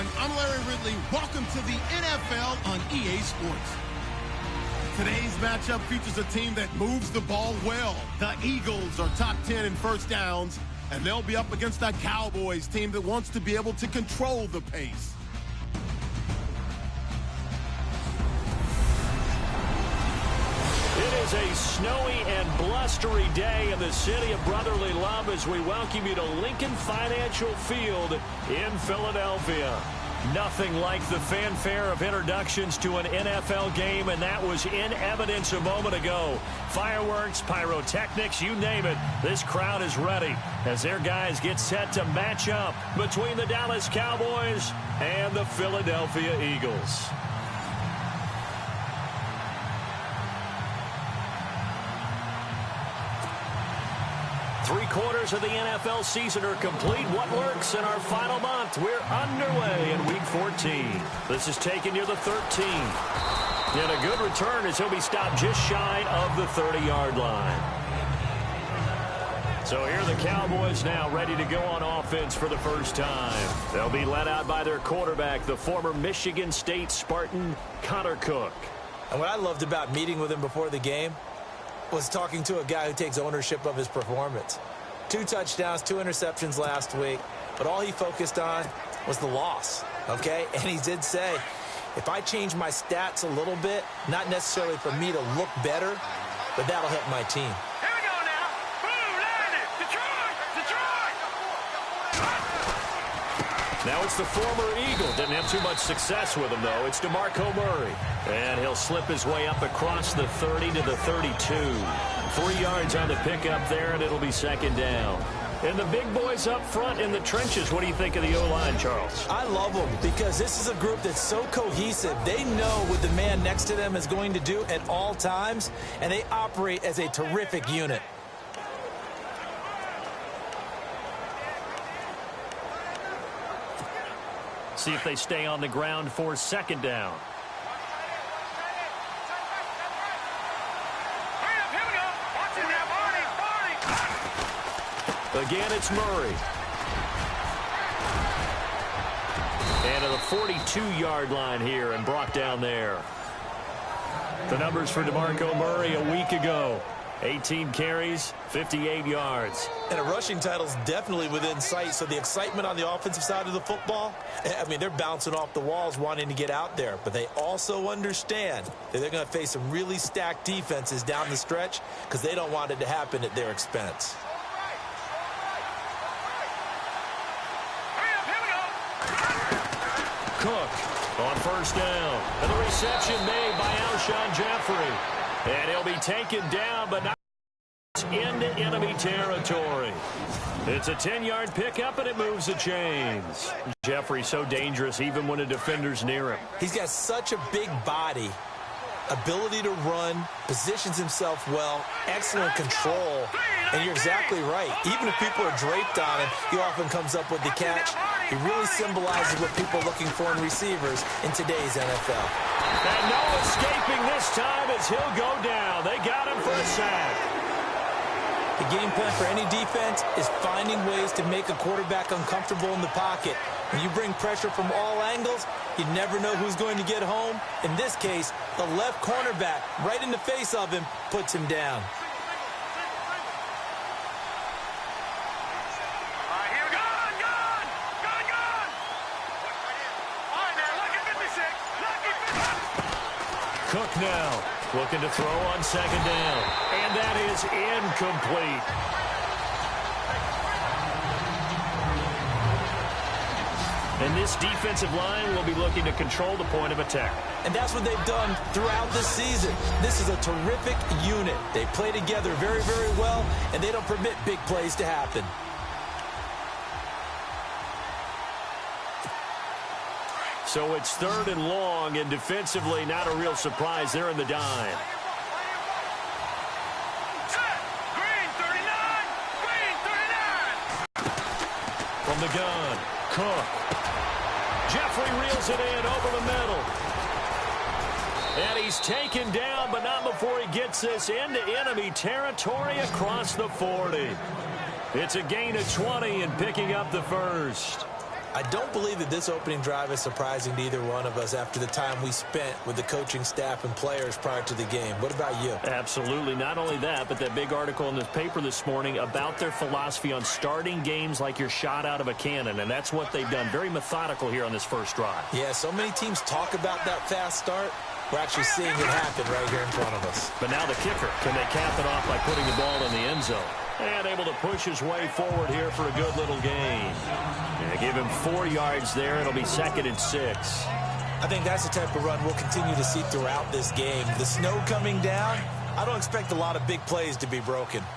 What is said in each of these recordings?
everyone. I'm Larry Ridley. Welcome to the NFL on EA Sports. Today's matchup features a team that moves the ball well. The Eagles are top 10 in first downs, and they'll be up against a Cowboys team that wants to be able to control the pace. It is a snowy and blustery day in the city of brotherly love as we welcome you to Lincoln Financial Field in Philadelphia. Nothing like the fanfare of introductions to an NFL game, and that was in evidence a moment ago. Fireworks, pyrotechnics, you name it. This crowd is ready as their guys get set to match up between the Dallas Cowboys and the Philadelphia Eagles. Three-quarters of the NFL season are complete. What works in our final month? We're underway in Week 14. This is taking you the 13th. And a good return as he'll be stopped just shy of the 30-yard line. So here are the Cowboys now ready to go on offense for the first time. They'll be led out by their quarterback, the former Michigan State Spartan, Connor Cook. And what I loved about meeting with him before the game was talking to a guy who takes ownership of his performance. 2 touchdowns, 2 interceptions last week, but all he focused on was the loss, okay? And he did say, if I change my stats a little bit, not necessarily for me to look better, but that'll help my team. Here we go now. Boom, land it. Detroit, Detroit. Now it's the former Eagle. Didn't have too much success with him, though. It's DeMarco Murray. And he'll slip his way up across the 30 to the 32. 3 yards on the pickup there, and it'll be second down. And the big boys up front in the trenches, what do you think of the O-line, Charles? I love them because this is a group that's so cohesive. They know what the man next to them is going to do at all times, and they operate as a terrific unit. See if they stay on the ground for second down. Again, it's Murray. And to the 42-yard line here and brought down there. The numbers for DeMarco Murray a week ago. 18 carries, 58 yards. And a rushing title's definitely within sight, so the excitement on the offensive side of the football, I mean, they're bouncing off the walls wanting to get out there, but they also understand that they're going to face some really stacked defenses down the stretch because they don't want it to happen at their expense. Cook on first down. And the reception made by Alshon Jeffrey. And he'll be taken down, but not into enemy territory. It's a 10-yard pickup, and it moves the chains. Jeffrey so dangerous even when a defender's near him. He's got such a big body, ability to run, positions himself well, excellent control. And you're exactly right. Even if people are draped on him, he often comes up with the catch. He really symbolizes what people are looking for in receivers in today's NFL. And no escaping this time as he'll go down. They got him for a sack. The game plan for any defense is finding ways to make a quarterback uncomfortable in the pocket. When you bring pressure from all angles, you never know who's going to get home. In this case, the left cornerback, right in the face of him, puts him down. Cook now looking to throw on second down. And that is incomplete. And this defensive line will be looking to control the point of attack. And that's what they've done throughout this season. This is a terrific unit. They play together very, very well, and they don't permit big plays to happen. So it's third and long, and defensively not a real surprise. They're in the dime. Green 39! Green 39! From the gun, Cook. Jeffrey reels it in over the middle. And he's taken down, but not before he gets this into enemy territory across the 40. It's a gain of 20 and picking up the first. I don't believe that this opening drive is surprising to either one of us after the time we spent with the coaching staff and players prior to the game. What about you? Absolutely. Not only that, but that big article in the paper this morning about their philosophy on starting games like you're shot out of a cannon, and that's what they've done. Very methodical here on this first drive. Yeah, so many teams talk about that fast start. We're actually seeing it happen right here in front of us. But now the kicker. Can they cap it off by putting the ball in the end zone? And able to push his way forward here for a good little gain. And give him 4 yards there. It'll be 2nd and 6. I think that's the type of run we'll continue to see throughout this game. The snow coming down, I don't expect a lot of big plays to be broken. All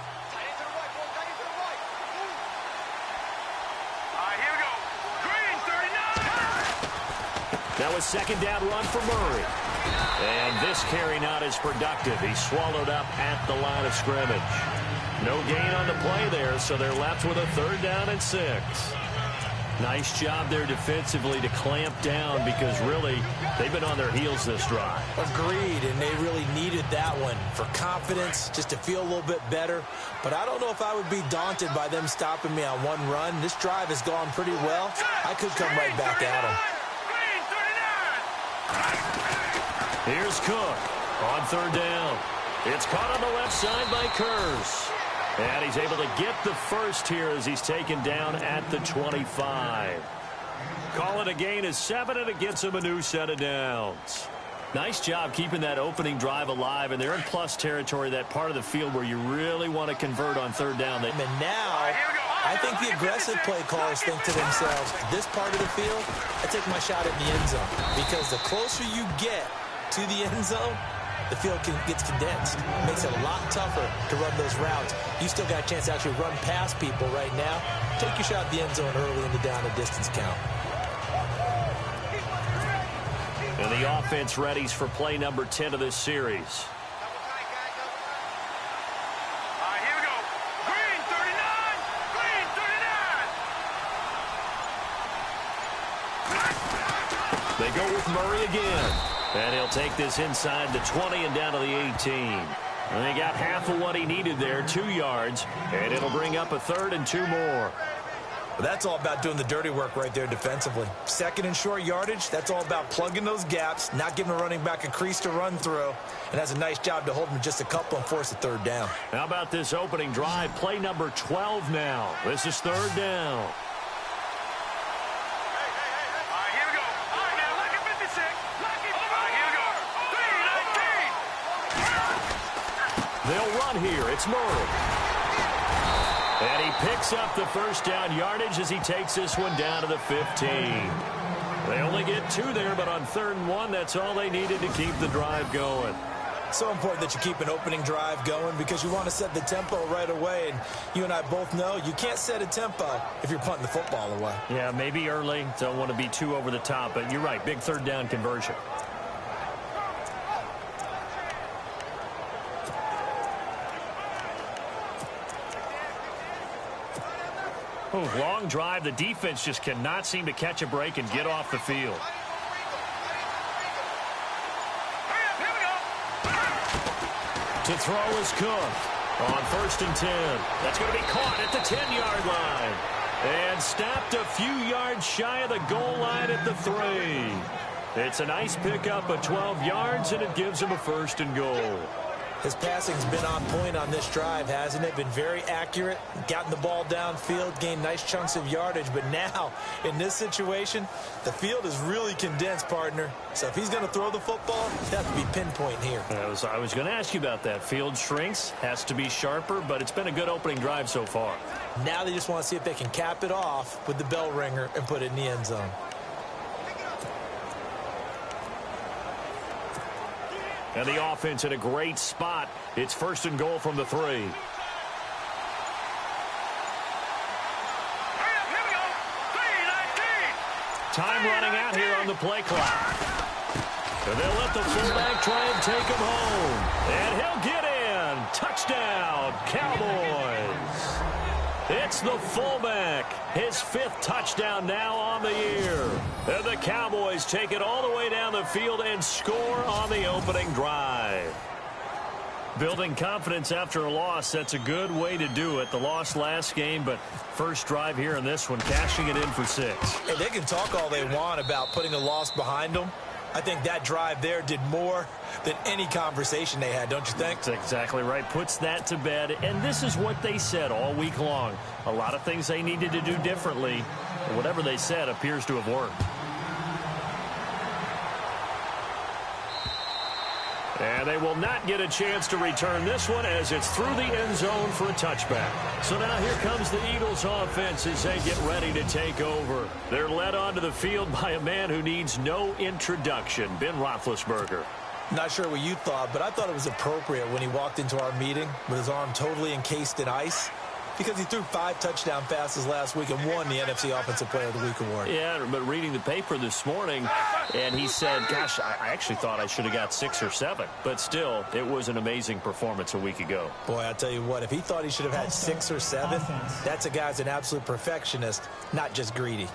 right, here we go. Green, 39. That was 2nd down run for Murray. And this carry not as productive. He's swallowed up at the line of scrimmage. No gain on the play there, so they're left with a 3rd down and 6. Nice job there defensively to clamp down because really they've been on their heels this drive. Agreed, and they really needed that one for confidence, just to feel a little bit better. But I don't know if I would be daunted by them stopping me on one run. This drive has gone pretty well. I could come right back at them. Here's Cook on 3rd down. It's caught on the left side by Kurz. And he's able to get the first here as he's taken down at the 25. Call it a gain of 7, and it gets him a new set of downs. Nice job keeping that opening drive alive, and they're in plus territory, that part of the field where you really want to convert on 3rd down. And now, I think the aggressive play callers think to themselves, this part of the field, I take my shot at the end zone. Because the closer you get to the end zone, the field gets condensed. It makes it a lot tougher to run those routes. You still got a chance to actually run past people right now. Take your shot at the end zone early in the down and distance count. And the offense readies for play number 10 of this series. All right, here we go. Green, 39. Green, 39. They go with Murray again. And he'll take this inside the 20 and down to the 18. And they got half of what he needed there, 2 yards. And it'll bring up a 3rd and 2 more. Well, that's all about doing the dirty work right there defensively. 2nd and short yardage, that's all about plugging those gaps, not giving a running back a crease to run through, and has a nice job to hold him just a couple and force a 3rd down. How about this opening drive? Play number 12 now. This is 3rd down. They'll run here. It's Murray. And he picks up the 1st down yardage as he takes this one down to the 15. They only get 2 there, but on 3rd and 1, that's all they needed to keep the drive going. So important that you keep an opening drive going because you want to set the tempo right away. And you and I both know you can't set a tempo if you're punting the football away. Yeah, maybe early. Don't want to be too over the top, but you're right. Big 3rd down conversion. Oh, long drive. The defense just cannot seem to catch a break and get off the field. To throw is Cook on 1st and 10. That's going to be caught at the 10-yard line. And stopped a few yards shy of the goal line at the 3. It's a nice pickup of 12 yards, and it gives him a 1st and goal. His passing's been on point on this drive, hasn't it? Been very accurate, gotten the ball downfield, gained nice chunks of yardage. But now, in this situation, the field is really condensed, partner. So if he's going to throw the football, it's got to be pinpoint here. I was going to ask you about that. Field shrinks, has to be sharper, but it's been a good opening drive so far. Now they just want to see if they can cap it off with the bell ringer and put it in the end zone. And the offense in a great spot. It's 1st and goal from the 3. Here we go. 3:19. Time running out here on the play clock. And they'll let the fullback try and take him home. And he'll get in. Touchdown, Cowboys. It's the fullback. His 5th touchdown now on the year. And the Cowboys take it all the way down the field and score on the opening drive. Building confidence after a loss, that's a good way to do it. The loss last game, but first drive here in this one, cashing it in for 6. Hey, they can talk all they want about putting a loss behind them. I think that drive there did more than any conversation they had, don't you think? That's exactly right. Puts that to bed, and this is what they said all week long. A lot of things they needed to do differently. Whatever they said appears to have worked. And they will not get a chance to return this one as it's through the end zone for a touchback. So now here comes the Eagles offense as they get ready to take over. They're led onto the field by a man who needs no introduction, Ben Roethlisberger. Not sure what you thought, but I thought it was appropriate when he walked into our meeting with his arm totally encased in ice, because he threw 5 touchdown passes last week and won the NFC Offensive Player of the Week award. Yeah, but reading the paper this morning, and he said, gosh, I actually thought I should have got 6 or 7. But still, it was an amazing performance a week ago. Boy, I tell you what, if he thought he should have had 6 or 7, that's a guy's an absolute perfectionist, not just greedy.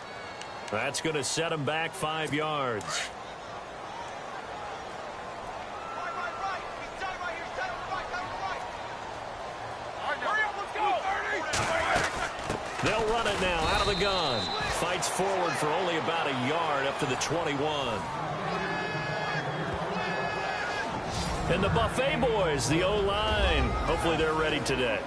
That's going to set him back 5 yards. They'll run it now out of the gun. Fights forward for only about a yard up to the 21. And the Buffet boys, the O-line. Hopefully they're ready today.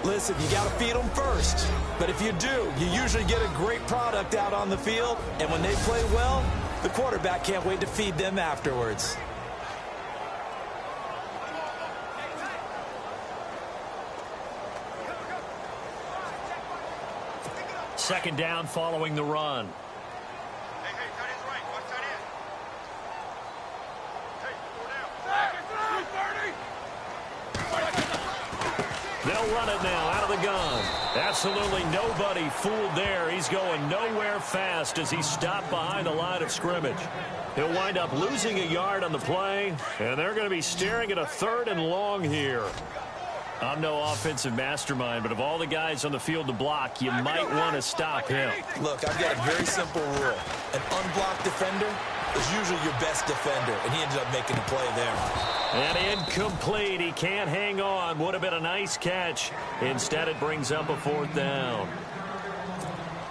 Listen, you got to feed them first. But if you do, you usually get a great product out on the field. And when they play well, the quarterback can't wait to feed them afterwards. Second down following the run. They'll run it now out of the gun. Absolutely nobody fooled there. He's going nowhere fast as he's stopped behind the line of scrimmage. He'll wind up losing a yard on the play, and they're going to be staring at a 3rd and long here. I'm no offensive mastermind, but of all the guys on the field to block, you might want to stop him. Look, I've got a very simple rule. An unblocked defender is usually your best defender, and he ended up making a play there. And incomplete. He can't hang on. Would have been a nice catch. Instead, it brings up a 4th down.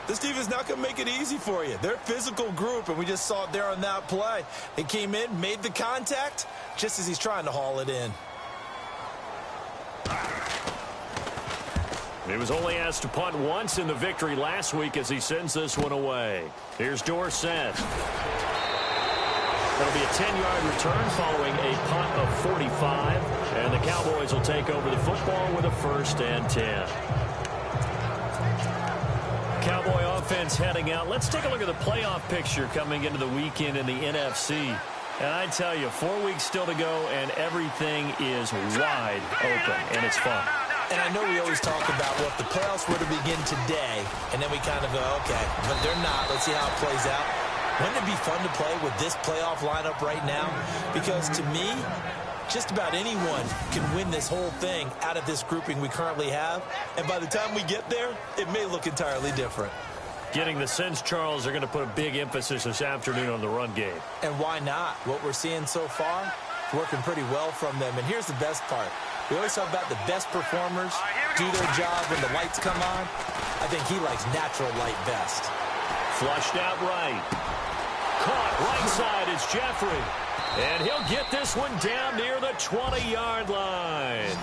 This team is not going to make it easy for you. They're a physical group, and we just saw it there on that play. They came in, made the contact, just as he's trying to haul it in. He was only asked to punt once in the victory last week as he sends this one away. Here's Dorsett. That'll be a 10-yard return following a punt of 45. And the Cowboys will take over the football with a 1st and 10. Cowboy offense heading out. Let's take a look at the playoff picture coming into the weekend in the NFC. And I tell you, 4 weeks still to go, and everything is wide open, and it's fun. And I know we always talk about, well, if the playoffs were to begin today, and then we kind of go, okay, but they're not. Let's see how it plays out. Wouldn't it be fun to play with this playoff lineup right now? Because to me, just about anyone can win this whole thing out of this grouping we currently have. And by the time we get there, it may look entirely different. Getting the sense, Charles, they're going to put a big emphasis this afternoon on the run game. And why not? What we're seeing so far, it's working pretty well from them. And here's the best part. We always talk about the best performers do their job when the lights come on. I think he likes natural light best. Flushed out right. Caught right side is Jeffrey. And he'll get this one down near the 20-yard line.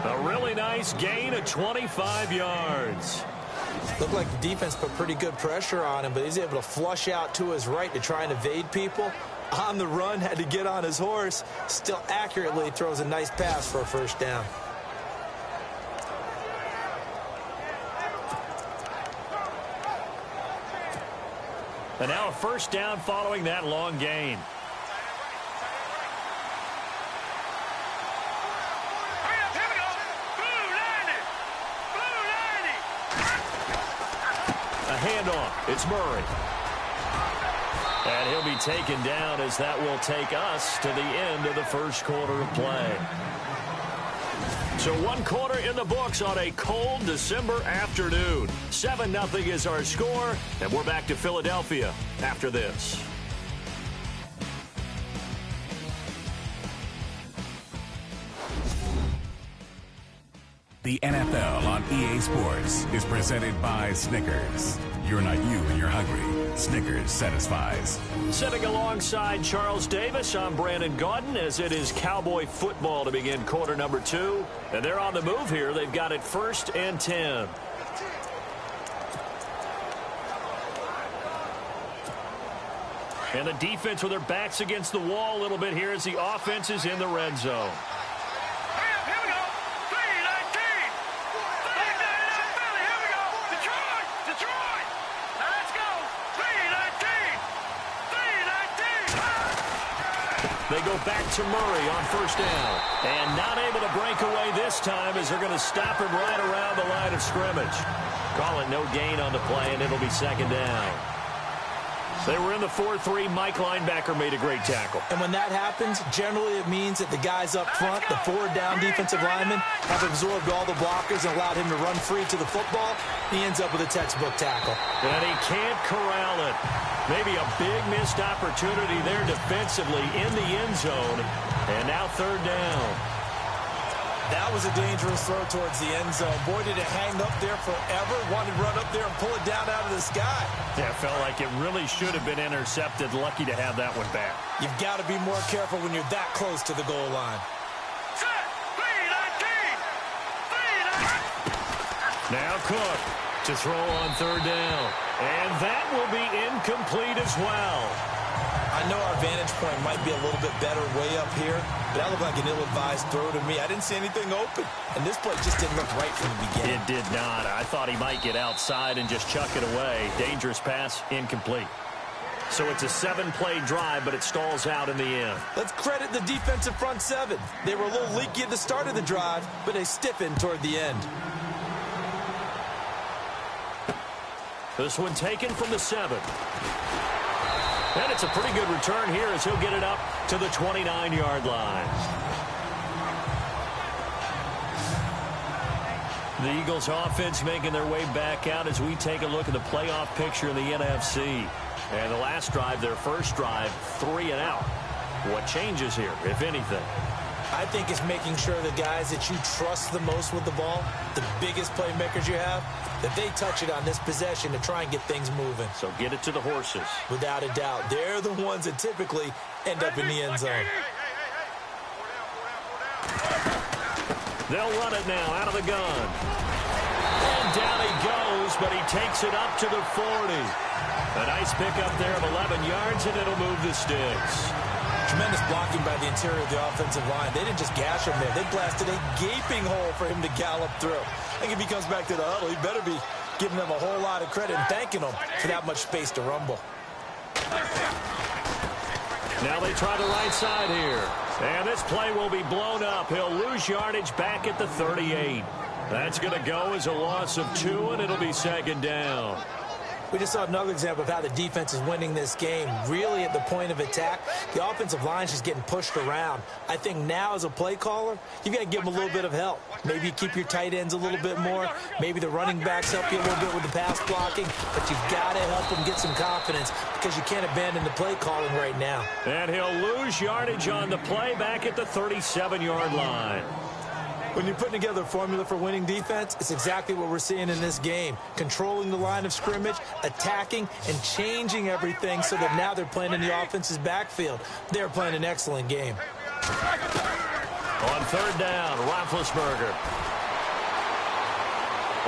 A really nice gain of 25 yards. Looked like the defense put pretty good pressure on him, but he's able to flush out to his right to try and evade people. On the run, had to get on his horse. Still accurately throws a nice pass for a 1st down. And now a 1st down following that long gain. A handoff. It's Murray. And he'll be taken down as that will take us to the end of the 1st quarter of play. So 1 quarter in the books on a cold December afternoon. 7-0 is our score, and we're back to Philadelphia after this. The NFL on EA Sports is presented by Snickers. You're not you when you're hungry. Snickers satisfies. Sitting alongside Charles Davis, I'm Brandon Gaudin, as it is Cowboy football to begin quarter number 2. And they're on the move here. They've got it 1st and 10. And the defense with their backs against the wall a little bit here as the offense is in the red zone. Here we go. 3-19. 3-19 Philly. Here we go. Detroit. Now let's go. 3-19. 3-19. They go back to Murray on 1st down. And not able to break away this time as they're going to stop him right around the line of scrimmage. Call it no gain on the play, and it'll be 2nd down. They were in the 4-3. Mike linebacker made a great tackle. And when that happens, generally it means that the guys up front, the 4-down defensive linemen, have absorbed all the blockers and allowed him to run free to the football. He ends up with a textbook tackle. And he can't corral it. Maybe a big missed opportunity there defensively in the end zone. And now 3rd down. That was a dangerous throw towards the end zone. Boy, did it hang up there forever. Wanted to run up there and pull it down out of the sky. Yeah, it felt like it really should have been intercepted. Lucky to have that one back. You've got to be more careful when you're that close to the goal line. Set. 3-19. Now Cook to throw on 3rd down. And that will be incomplete as well. I know our vantage point might be a little bit better way up here, but that looked like an ill-advised throw to me. I didn't see anything open, and this play just didn't look right from the beginning. It did not. I thought he might get outside and just chuck it away. Dangerous pass, incomplete. So it's a 7-play drive, but it stalls out in the end. Let's credit the defensive front 7. They were a little leaky at the start of the drive, but they stiffened toward the end. This one taken from the 7. And it's a pretty good return here as he'll get it up to the 29-yard line. The Eagles offense making their way back out as we take a look at the playoff picture in the NFC. And the last drive, their first drive, 3 and out. What changes here, if anything? I think it's making sure the guys that you trust the most with the ball, the biggest playmakers you have, that they touch it on this possession to try and get things moving. So get it to the horses. Without a doubt. They're the ones that typically end up in the end zone. They'll run it now out of the gun. And down he goes, but he takes it up to the 40. A nice pickup there of 11 yards, and it'll move the sticks. Tremendous blocking by the interior of the offensive line. They didn't just gash him there. They blasted a gaping hole for him to gallop through. I think if he comes back to the huddle, he better be giving them a whole lot of credit and thanking them for that much space to rumble. Now they try the right side here. And this play will be blown up. He'll lose yardage back at the 38. That's going to go as a loss of 2, and it'll be 2nd down. We just saw another example of how the defense is winning this game. Really at the point of attack, the offensive line's just getting pushed around. I think now as a play caller, you've got to give them a little bit of help. Maybe you keep your tight ends a little bit more. Maybe the running backs help you a little bit with the pass blocking. But you've got to help them get some confidence because you can't abandon the play calling right now. And he'll lose yardage on the play back at the 37-yard line. When you're putting together a formula for winning defense, it's exactly what we're seeing in this game. Controlling the line of scrimmage, attacking, and changing everything so that now they're playing in the offense's backfield. They're playing an excellent game. On 3rd down, Roethlisberger.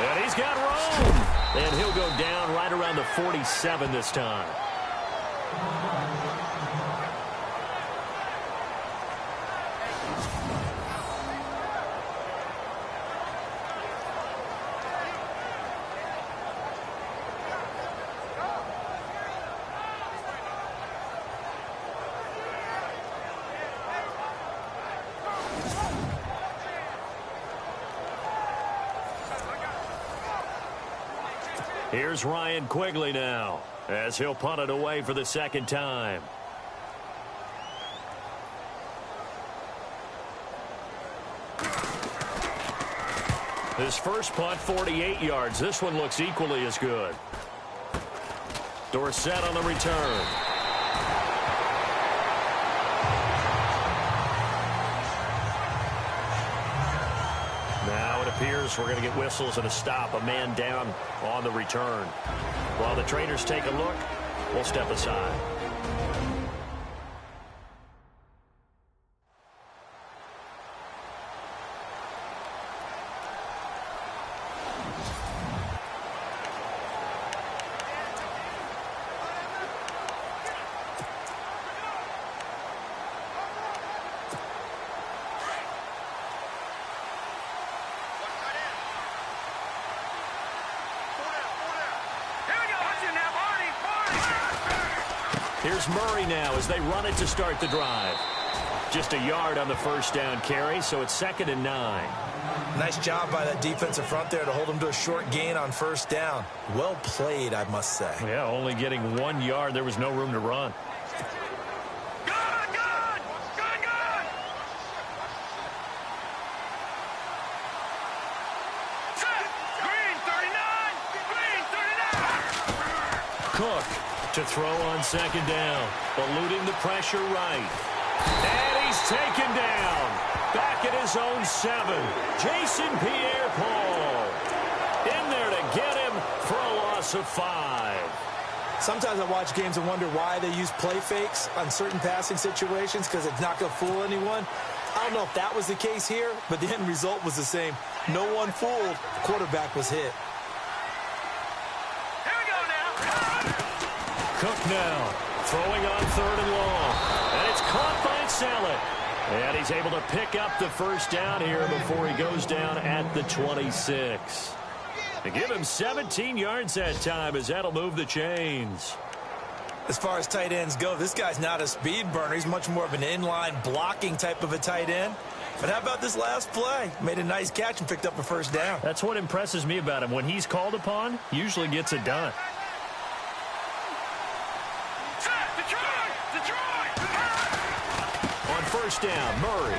And he's got room. And he'll go down right around the 47 this time. Here's Ryan Quigley now as he'll punt it away for the 2nd time. His first punt, 48 yards. This one looks equally as good. Dorsett on the return. Now in a appears we're going to get whistles and a stop, a man down on the return. While the trainers take a look, we'll step aside. Here's Murray now as they run it to start the drive. Just a yard on the first down carry, so it's 2nd and 9. Nice job by that defensive front there to hold them to a short gain on first down. Well played, I must say. Yeah, only getting 1 yard. There was no room to run. Cook to throw on 2nd down, eluding the pressure right. And he's taken down. Back at his own 7. Jason Pierre-Paul in there to get him for a loss of 5. Sometimes I watch games and wonder why they use play fakes on certain passing situations, because it's not going to fool anyone. I don't know if that was the case here, but the end result was the same. No one fooled. The quarterback was hit. Cook now throwing on 3rd and long. And it's caught by Saleh. And he's able to pick up the first down here before he goes down at the 26. To give him 17 yards that time, as that'll move the chains. As far as tight ends go, this guy's not a speed burner. He's much more of an inline blocking type of a tight end. But how about this last play? Made a nice catch and picked up a first down. That's what impresses me about him. When he's called upon, usually gets it done. On first down, Murray.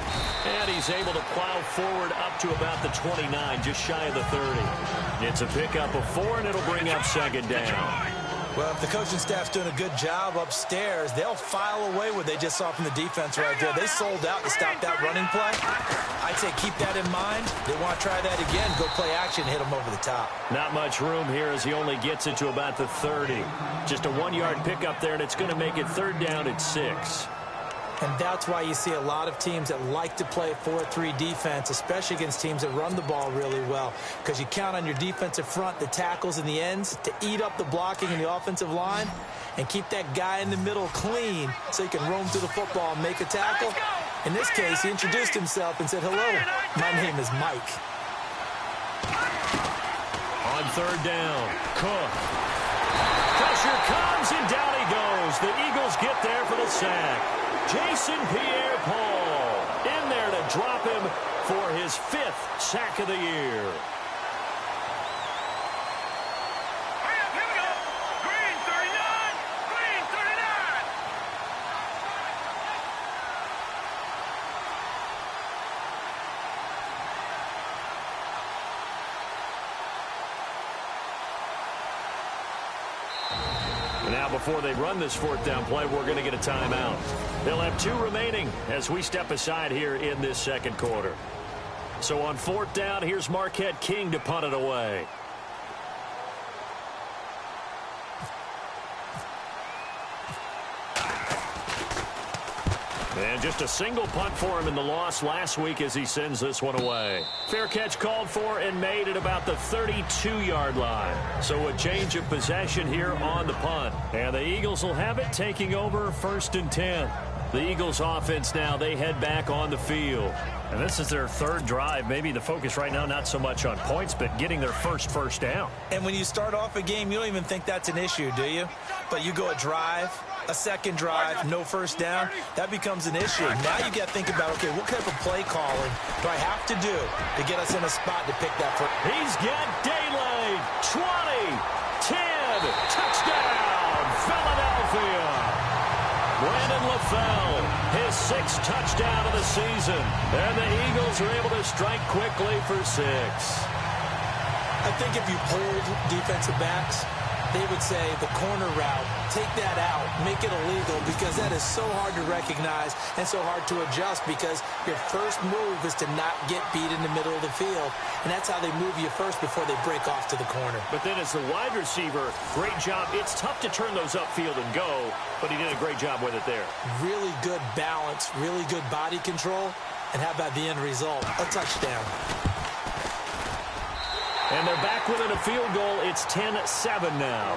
And he's able to plow forward up to about the 29, just shy of the 30. It's a pickup of 4, and it'll bring up 2nd down. Well, if the coaching staff's doing a good job upstairs, they'll file away what they just saw from the defense right there. They sold out to stop that running play. I'd say keep that in mind. They want to try that again. Go play action, hit them over the top. Not much room here as he only gets it to about the 30. Just a 1-yard pickup there, and it's going to make it 3rd down at 6. And that's why you see a lot of teams that like to play 4-3 defense, especially against teams that run the ball really well, because you count on your defensive front, the tackles and the ends, to eat up the blocking in the offensive line and keep that guy in the middle clean so he can roam through the football and make a tackle. In this case, he introduced himself and said, "Hello, my name is Mike." On 3rd down, Cook. Pressure comes, and down he goes. The Eagles get there for the sack. Jason Pierre-Paul in there to drop him for his 5th sack of the year. Here we go. Green 39. Green 39. Now, before they run this 4th down play, we're going to get a timeout. They'll have 2 remaining as we step aside here in this 2nd quarter. So on 4th down, here's Marquette King to punt it away. And just a single punt for him in the loss last week as he sends this one away. Fair catch called for and made at about the 32-yard line. So a change of possession here on the punt. And the Eagles will have it, taking over 1st and 10. The Eagles offense now, they head back on the field. And this is their 3rd drive. Maybe the focus right now not so much on points, but getting their first down. And when you start off a game, you don't even think that's an issue, do you? But you go a drive, a 2nd drive, no first down, that becomes an issue. Now you got to think about, okay, what type of play calling do I have to do to get us in a spot to pick that first? He's got daylight. 20, 10, touchdown, Philadelphia. Brandon LaFell, his 6th touchdown of the season. And the Eagles are able to strike quickly for 6. I think if you hold defensive backs, they would say the corner route, take that out, make it illegal, because that is so hard to recognize and so hard to adjust, because your first move is to not get beat in the middle of the field, and that's how they move you first before they break off to the corner. But then as the wide receiver, great job. It's tough to turn those upfield and go, but he did a great job with it there. Really good balance, really good body control, and how about the end result? A touchdown. And they're back within a field goal. It's 10-7 now.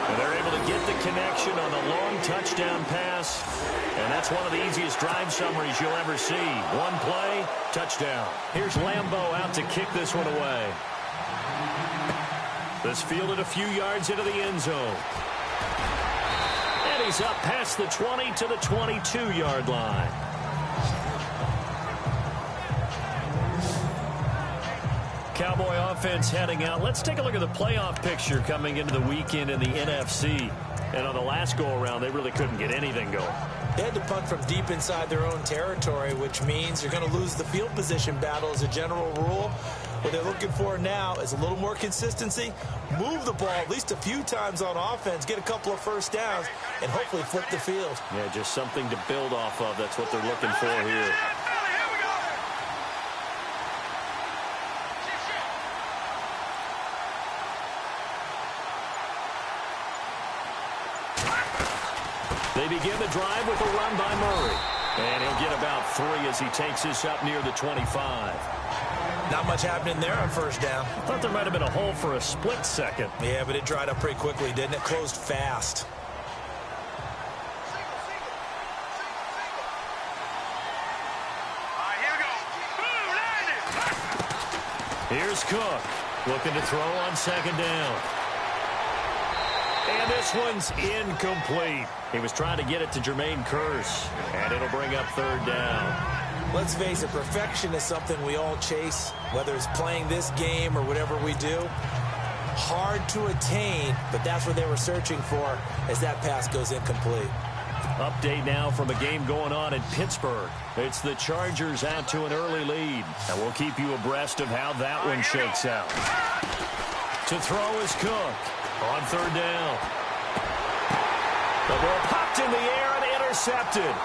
And they're able to get the connection on the long touchdown pass. And that's one of the easiest drive summaries you'll ever see. One play, touchdown. Here's Lambeau out to kick this one away. This fielded a few yards into the end zone. And he's up past the 20 to the 22-yard line. Cowboy offense heading out. Let's take a look at the playoff picture coming into the weekend in the NFC. And on the last go-around, they really couldn't get anything going. They had to punt from deep inside their own territory, which means you're going to lose the field position battle as a general rule. What they're looking for now is a little more consistency, move the ball at least a few times on offense, get a couple of first downs, and hopefully flip the field. Yeah, just something to build off of. That's what they're looking for here. They begin the drive with a run by Murray. And he'll get about 3 as he takes this up near the 25. Not much happening there on first down. I thought there might have been a hole for a split second. Yeah, but it dried up pretty quickly, didn't it? Closed fast. Here's Cook looking to throw on second down. And this one's incomplete. He was trying to get it to Jermaine Kearse, and it'll bring up third down. Let's face it, perfection is something we all chase, whether it's playing this game or whatever we do. Hard to attain, but that's what they were searching for as that pass goes incomplete. Update now from a game going on in Pittsburgh. It's the Chargers out to an early lead, and we'll keep you abreast of how that one shakes out. To throw is Cook on third down. The ball popped in the air and intercepted.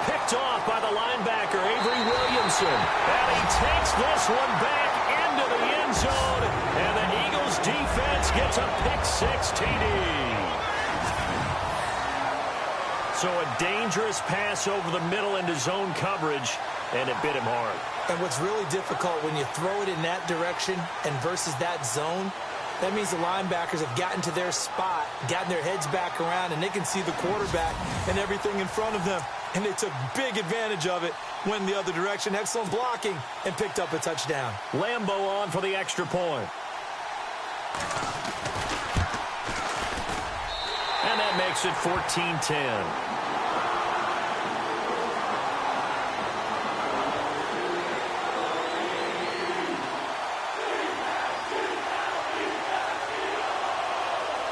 Picked off by the linebacker, Avery Williamson. And he takes this one back into the end zone. And the Eagles defense gets a pick-6 TD. So a dangerous pass over the middle into zone coverage, and it bit him hard. And what's really difficult when you throw it in that direction and versus that zone, that means the linebackers have gotten to their spot, gotten their heads back around, and they can see the quarterback and everything in front of them. And they took big advantage of it, went in the other direction, excellent blocking, and picked up a touchdown. Lambeau on for the extra point. And that makes it 14-10.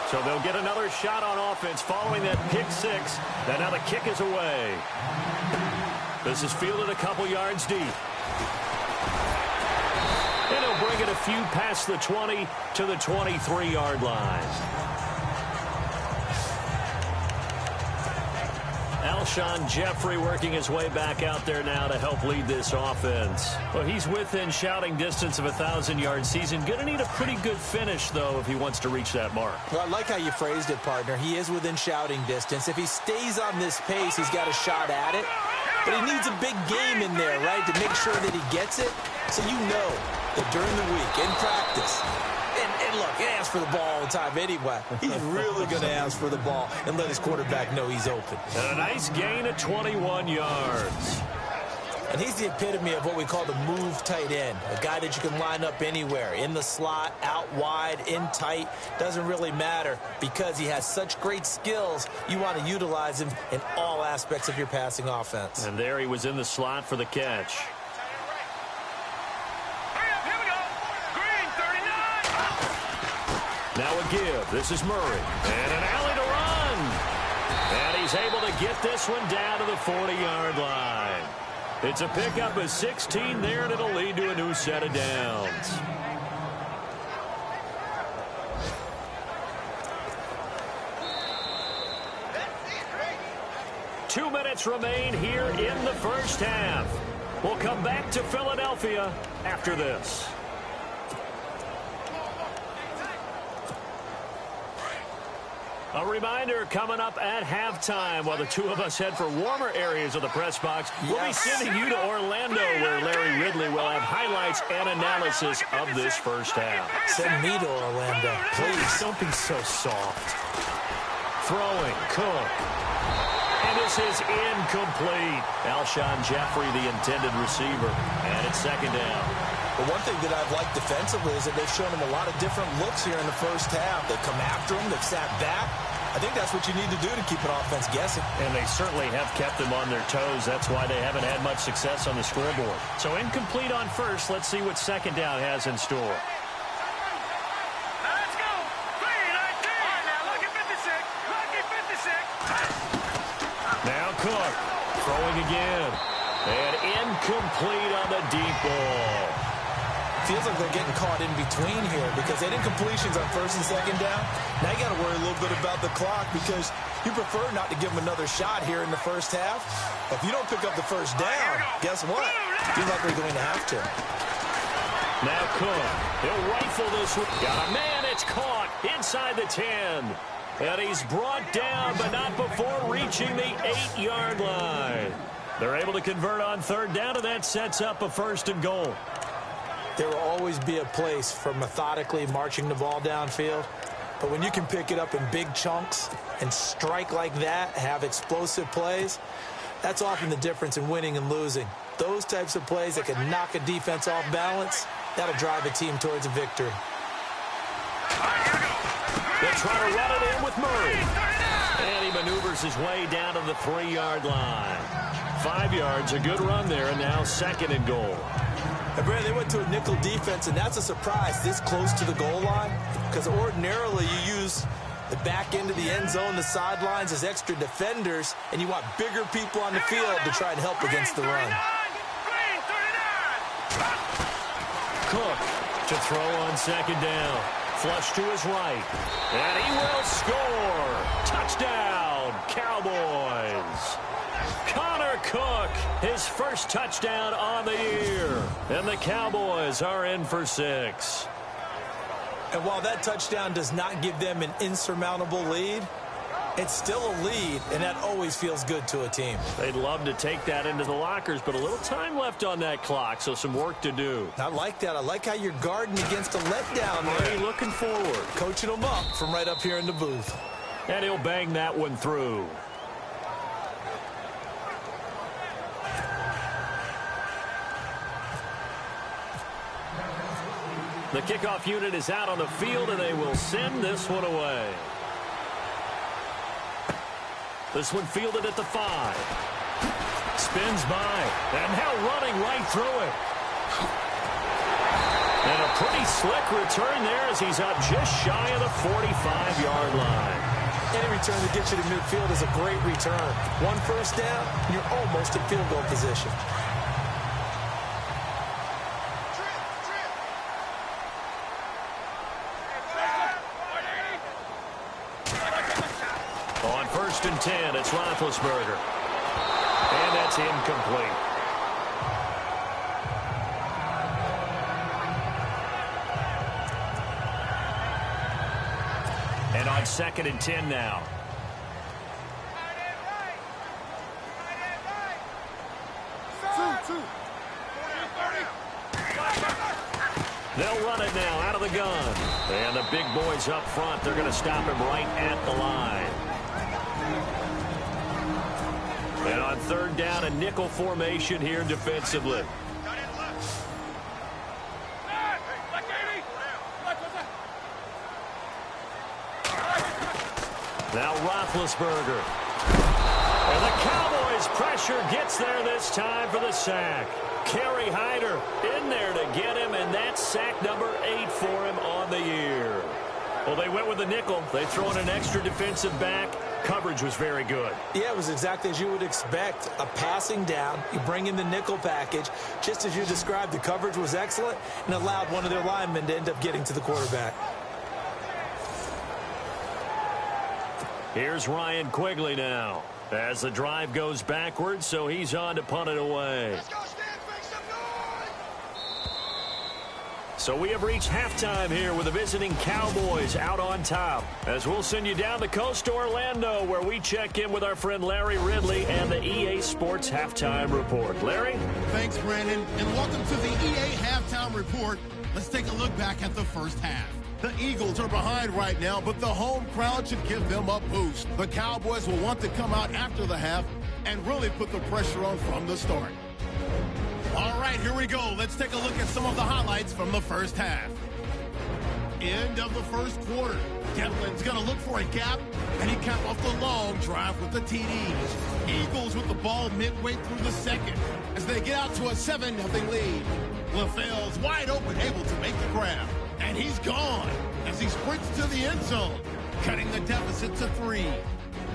So they'll get another shot on offense following that pick-6. And now the kick is away. This is fielded a couple yards deep. And he'll bring it a few past the 20 to the 23-yard line. Alshon Jeffrey working his way back out there now to help lead this offense. Well, he's within shouting distance of a 1,000-yard season. Going to need a pretty good finish, though, if he wants to reach that mark. Well, I like how you phrased it, partner. He is within shouting distance. If he stays on this pace, he's got a shot at it. But he needs a big game in there, right, to make sure that he gets it. So you know that during the week, in practice, and look, he asks for the ball all the time anyway. He's really going to ask for the ball and let his quarterback know he's open. And a nice gain of 21 yards. And he's the epitome of what we call the move tight end, a guy that you can line up anywhere, in the slot, out wide, in tight. Doesn't really matter because he has such great skills. You want to utilize him in all aspects of your passing offense. And there he was in the slot for the catch. Now a give. This is Murray. And an alley to run. And he's able to get this one down to the 40-yard line. It's a pickup of 16 there, and it'll lead to a new set of downs. 2 minutes remain here in the first half. We'll come back to Philadelphia after this. A reminder coming up at halftime while the two of us head for warmer areas of the press box. We'll be sending you to Orlando where Larry Ridley will have highlights and analysis of this first half. Send me to Orlando, please. Don't be so soft. Throwing, Cook. And this is incomplete. Alshon Jeffrey, the intended receiver. And it's second down. The one thing that I've liked defensively is that they've shown him a lot of different looks here in the first half. They've come after him. They've sat back. I think that's what you need to do to keep an offense guessing. And they certainly have kept them on their toes. That's why they haven't had much success on the scoreboard. So incomplete on first. Let's see what second down has in store. Let's go. Green, 19. All right, now look at 56. Look at 56. Now Cook throwing again. And incomplete on the deep ball. Feels like they're getting caught in between here because they did completions on first and second down. Now you got to worry a little bit about the clock because you prefer not to give them another shot here in the first half. But if you don't pick up the first down, guess what? You're likely going to have to. Now Cook. He'll rifle this one. Got a man. It's caught inside the 10. And he's brought down, but not before reaching the 8-yard line. They're able to convert on third down, and that sets up a first and goal. There will always be a place for methodically marching the ball downfield. But when you can pick it up in big chunks and strike like that, have explosive plays, that's often the difference in winning and losing. Those types of plays that can knock a defense off balance, that'll drive a team towards a victory. They'll try to run it in with Murray. And he maneuvers his way down to the 3-yard line. 5 yards, a good run there, and now second and goal. And Brad, they went to a nickel defense, and that's a surprise this close to the goal line because ordinarily you use the back end of the end zone, the sidelines as extra defenders, and you want bigger people on the field to try and help against the run. Cook to throw on second down. Flush to his right. And he will score. Touchdown, Cowboys. Connor Cook, his first touchdown on the year. And the Cowboys are in for 6. And while that touchdown does not give them an insurmountable lead, it's still a lead, and that always feels good to a team. They'd love to take that into the lockers, but a little time left on that clock, so some work to do. I like that. I like how you're guarding against a letdown there. Hey, looking forward. Coaching them up from right up here in the booth. And he'll bang that one through. The kickoff unit is out on the field, and they will send this one away. This one fielded at the 5. Spins by, and now running right through it. And a pretty slick return there as he's up just shy of the 45-yard line. Any return that gets you to midfield is a great return. One first down, you're almost in field goal position. On first and 10, it's Roethlisberger. And that's incomplete. And on second and 10 now. They'll run it now out of the gun. And the big boys up front, they're going to stop him right at the line. And on third down, a nickel formation here defensively. Now Roethlisberger. And the Cowboys' pressure gets there this time for the sack. Kerry Hyder in there to get him, and that's sack number 8 for him on the year. Well, they went with the nickel. They throw in an extra defensive back. Coverage was very good. Yeah, it was exactly as you would expect. A passing down, you bring in the nickel package. Just as you described, the coverage was excellent and allowed one of their linemen to end up getting to the quarterback. Here's Ryan Quigley now as the drive goes backwards, so he's on to punt it away. So we have reached halftime here with the visiting Cowboys out on top. As we'll send you down the coast to Orlando, where we check in with our friend Larry Ridley and the EA Sports Halftime Report. Larry? Thanks, Brandon, and welcome to the EA Halftime Report. Let's take a look back at the first half. The Eagles are behind right now, but the home crowd should give them a boost. The Cowboys will want to come out after the half and really put the pressure on from the start. All right, here we go. Let's take a look at some of the highlights from the first half. End of the first quarter. Devlin's going to look for a gap, and he capped off the long drive with the TD. Eagles with the ball midway through the second as they get out to a 7-0 lead. LaFell's wide open, able to make the grab. And he's gone as he sprints to the end zone, cutting the deficit to 3.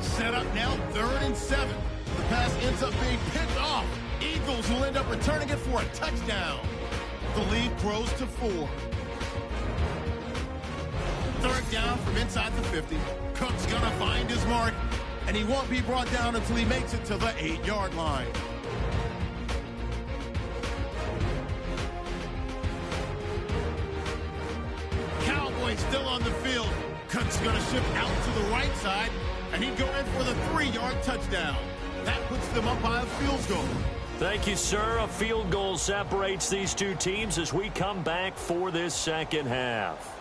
Set up now 3rd and 7. The pass ends up being picked off. Eagles will end up returning it for a touchdown. The lead grows to 4. 3rd down from inside the 50. Cook's going to find his mark, and he won't be brought down until he makes it to the 8-yard line. Still on the field. Cook's going to shift out to the right side, and he'd go in for the 3-yard touchdown. That puts them up by a field goal. Thank you, sir. A field goal separates these two teams as we come back for this second half.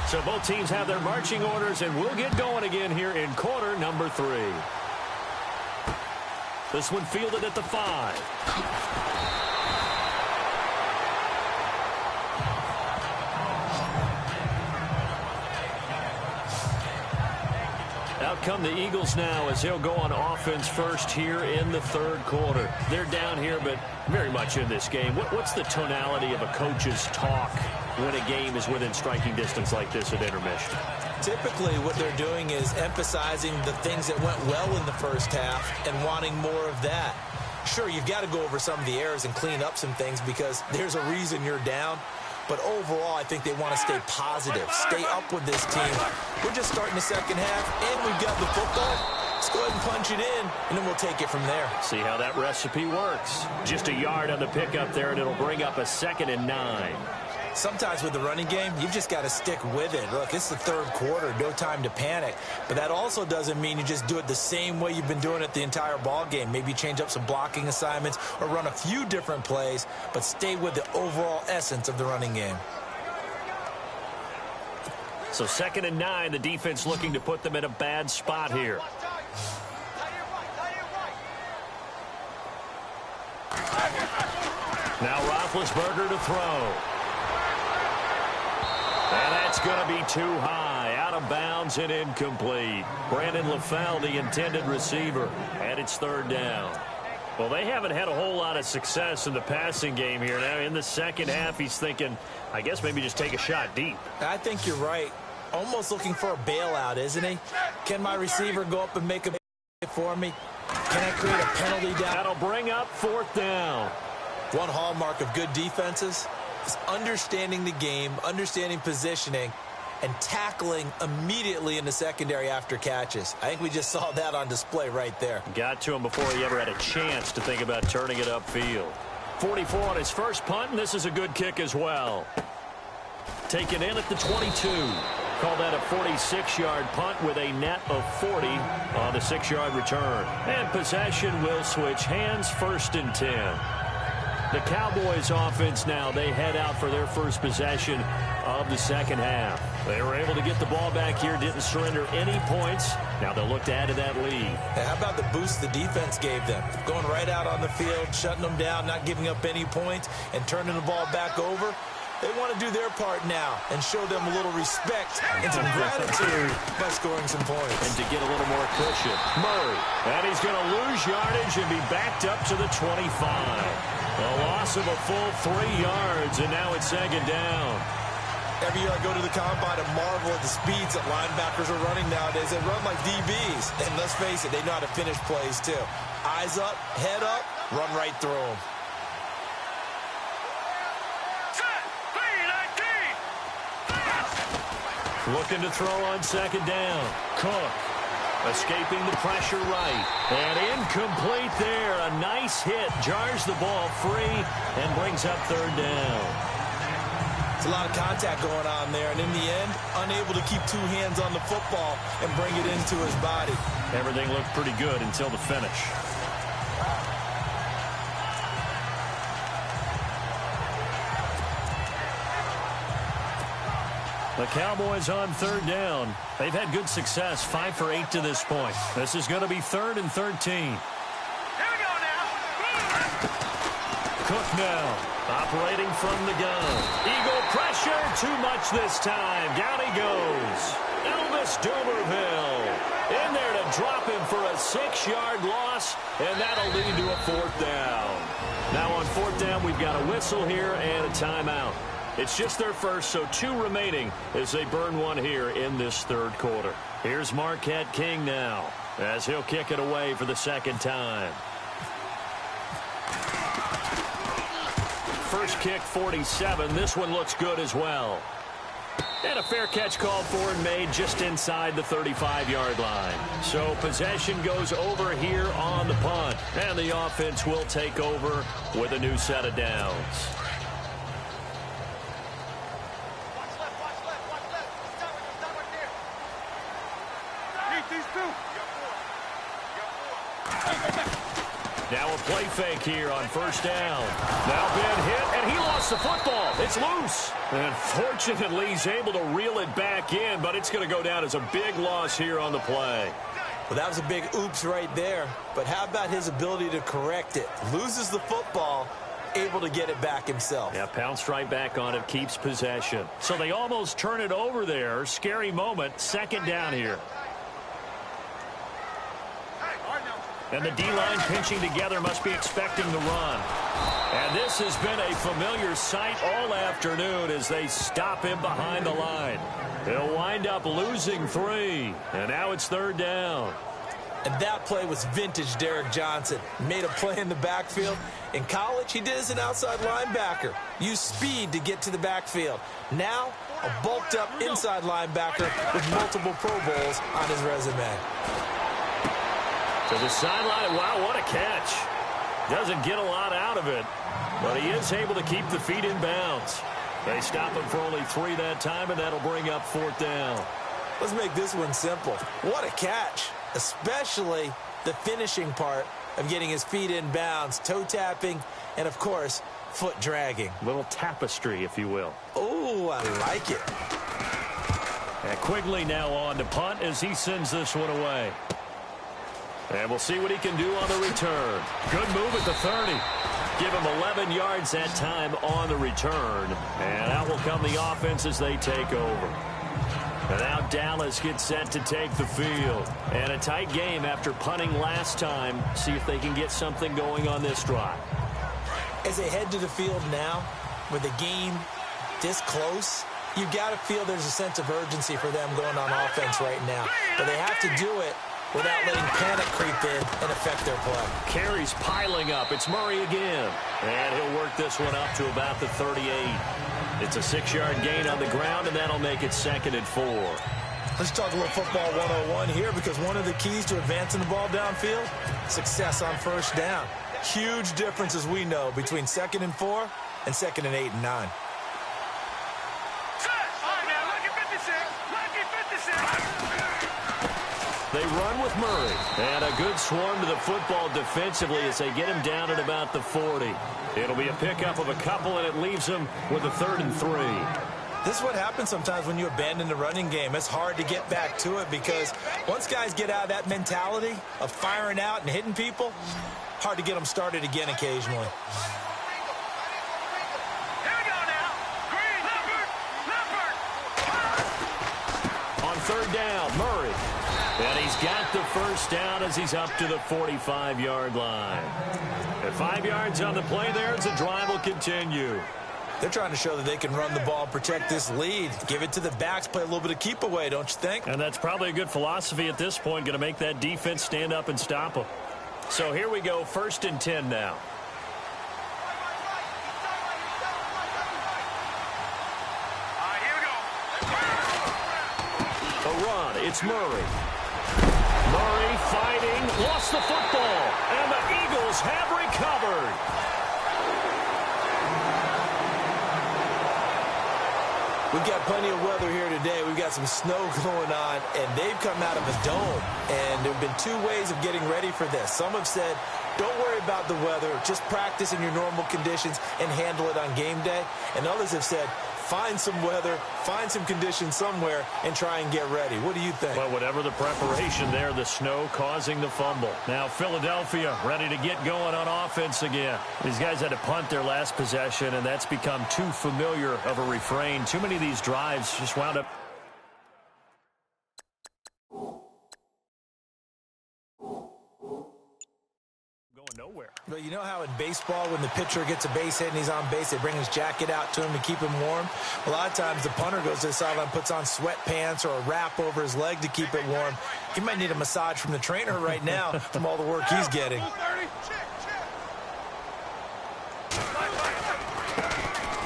So both teams have their marching orders, and we'll get going again here in quarter number 3. This one fielded at the 5. Out come the Eagles now as he'll go on offense first here in the 3rd quarter. They're down here, but very much in this game. What's the tonality of a coach's talk when a game is within striking distance like this at intermission? Typically, what they're doing is emphasizing the things that went well in the first half and wanting more of that. Sure, you've got to go over some of the errors and clean up some things because there's a reason you're down. But overall, I think they want to stay positive, stay up with this team. We're just starting the second half, and we've got the football. Let's go ahead and punch it in, and then we'll take it from there. See how that recipe works. Just a yard on the pickup there, and it'll bring up a 2nd and 9. Sometimes with the running game, you've just got to stick with it. Look, it's the 3rd quarter, no time to panic. But that also doesn't mean you just do it the same way you've been doing it the entire ball game. Maybe change up some blocking assignments or run a few different plays, but stay with the overall essence of the running game. So 2nd and 9, the defense looking to put them in a bad spot here. Now Roethlisberger to throw. And that's going to be too high, out of bounds and incomplete. Brandon LaFell, the intended receiver, and it's 3rd down. Well, they haven't had a whole lot of success in the passing game here. Now, in the second half, he's thinking, I guess maybe just take a shot deep. I think you're right. Almost looking for a bailout, isn't he? Can my receiver go up and make a for me? Can I create a penalty down? That'll bring up 4th down. One hallmark of good defenses is understanding the game, understanding positioning, and tackling immediately in the secondary after catches. I think we just saw that on display right there. Got to him before he ever had a chance to think about turning it upfield. 44 on his first punt, and this is a good kick as well. Taken in at the 22. Call that a 46-yard punt with a net of 40 on the 6-yard return. And possession will switch hands, 1st and 10. The Cowboys offense now, they head out for their first possession of the second half. They were able to get the ball back here, didn't surrender any points. Now they'll look to add to that lead. Hey, how about the boost the defense gave them? Going right out on the field, shutting them down, not giving up any points, and turning the ball back over. They want to do their part now and show them a little respect and some gratitude by scoring some points. And to get a little more cushion, Murray. And he's going to lose yardage and be backed up to the 25. A loss of a full 3 yards, and now it's 2nd down. Every year I go to the combine and marvel at the speeds that linebackers are running nowadays. They run like DBs. And let's face it, they know how to finish plays too. Eyes up, head up, run right through them. Looking to throw on 2nd down. Cook escaping the pressure right. And incomplete there. A nice hit. Jars the ball free and brings up 3rd down. It's a lot of contact going on there. And in the end, unable to keep 2 hands on the football and bring it into his body. Everything looked pretty good until the finish. The Cowboys on 3rd down. They've had good success, 5 for 8 to this point. This is going to be 3rd and 13. Here we go now. Cook now, operating from the gun. Eagle pressure, too much this time. Down he goes. Elvis Dumerville in there to drop him for a 6-yard loss, and that'll lead to a 4th down. Now on 4th down, we've got a whistle here and a timeout. It's just their first, so 2 remaining as they burn one here in this 3rd quarter. Here's Marquette King now as he'll kick it away for the 2nd time. First kick, 47. This one looks good as well. And a fair catch called for and made just inside the 35-yard line. So possession goes over here on the punt. And the offense will take over with a new set of downs. Now a play fake here on 1st down. Now Ben hit, and he lost the football. It's loose. And fortunately, he's able to reel it back in, but it's going to go down as a big loss here on the play. Well, that was a big oops right there. But how about his ability to correct it? Loses the football, able to get it back himself. Yeah, pounced right back on it, keeps possession. So they almost turn it over there. Scary moment. 2nd down here. And the D-line pinching together, must be expecting the run. And this has been a familiar sight all afternoon as they stop him behind the line. He'll wind up losing 3. And now it's 3rd down. And that play was vintage Derek Johnson. Made a play in the backfield. In college, he did as an outside linebacker. Used speed to get to the backfield. Now, a bulked-up inside linebacker with multiple Pro Bowls on his resume. To the sideline. Wow, what a catch. Doesn't get a lot out of it, but he is able to keep the feet in bounds. They stop him for only 3 that time, and that'll bring up 4th down. Let's make this one simple. What a catch, especially the finishing part of getting his feet in bounds, toe tapping, and, of course, foot dragging. Little tapestry, if you will. Oh, I like it. And Quigley now on to punt as he sends this one away. And we'll see what he can do on the return. Good move at the 30. Give him 11 yards that time on the return. And out will come the offense as they take over. And now Dallas gets set to take the field. And a tight game after punting last time. See if they can get something going on this drive. As they head to the field now, with the game this close, you've got to feel there's a sense of urgency for them going on offense right now. But they have to do it without letting panic creep in and affect their play. Carries piling up. It's Murray again. And he'll work this one up to about the 38. It's a 6-yard gain on the ground, and that'll make it 2nd and 4. Let's talk a little football 101 here, because one of the keys to advancing the ball downfield, success on first down. Huge difference, as we know, between 2nd and 4 and 2nd and 8 and 9. They run with Murray. And a good swarm to the football defensively as they get him down at about the 40. It'll be a pickup of a couple, and it leaves him with a 3rd and 3. This is what happens sometimes when you abandon the running game. It's hard to get back to it, because once guys get out of that mentality of firing out and hitting people, hard to get them started again occasionally. Here we go now. Green, Leopard. On 3rd down, Murray. And he's got the first down as he's up to the 45-yard line. At 5 yards on the play there, as the drive will continue. They're trying to show that they can run the ball, protect this lead, give it to the backs, play a little bit of keep away, don't you think? And that's probably a good philosophy at this point, going to make that defense stand up and stop them. So here we go, 1st and 10 now. Here we go. A run, it's Murray. Murray fighting, lost the football, and the Eagles have recovered. We've got plenty of weather here today. We've got some snow going on, and they've come out of a dome. And there have been 2 ways of getting ready for this. Some have said, don't worry about the weather. Just practice in your normal conditions and handle it on game day. And others have said, find some weather, find some conditions somewhere, and try and get ready. What do you think? Well, whatever the preparation there, the snow causing the fumble. Now Philadelphia ready to get going on offense again. These guys had to punt their last possession, and that's become too familiar of a refrain. Too many of these drives just wound up. Nowhere. But you know how in baseball, when the pitcher gets a base hit and he's on base, they bring his jacket out to him to keep him warm? A lot of times the punter goes to the sideline, puts on sweatpants or a wrap over his leg to keep it warm. He might need a massage from the trainer right now from all the work he's getting.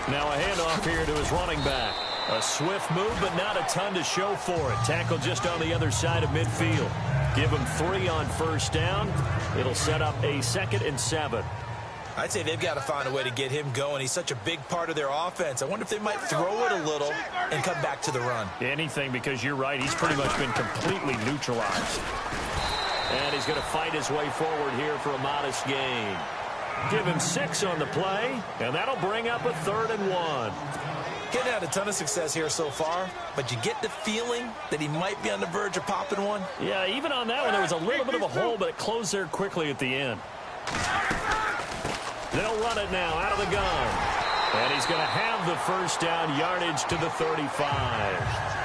Now a handoff here to his running back. A swift move, but not a ton to show for it. Tackle just on the other side of midfield. Give him 3 on first down. It'll set up a 2nd and 7. I'd say they've got to find a way to get him going. He's such a big part of their offense. I wonder if they might throw it a little and come back to the run. Anything, because you're right. He's pretty much been completely neutralized. And he's going to fight his way forward here for a modest gain. Give him 6 on the play, and that'll bring up a 3rd and 1. Getting had a ton of success here so far, but you get the feeling that he might be on the verge of popping one. Yeah, even on that one, there was a little bit of a hole, but it closed there quickly at the end. They'll run it now out of the gun. And he's going to have the first down, yardage to the 35.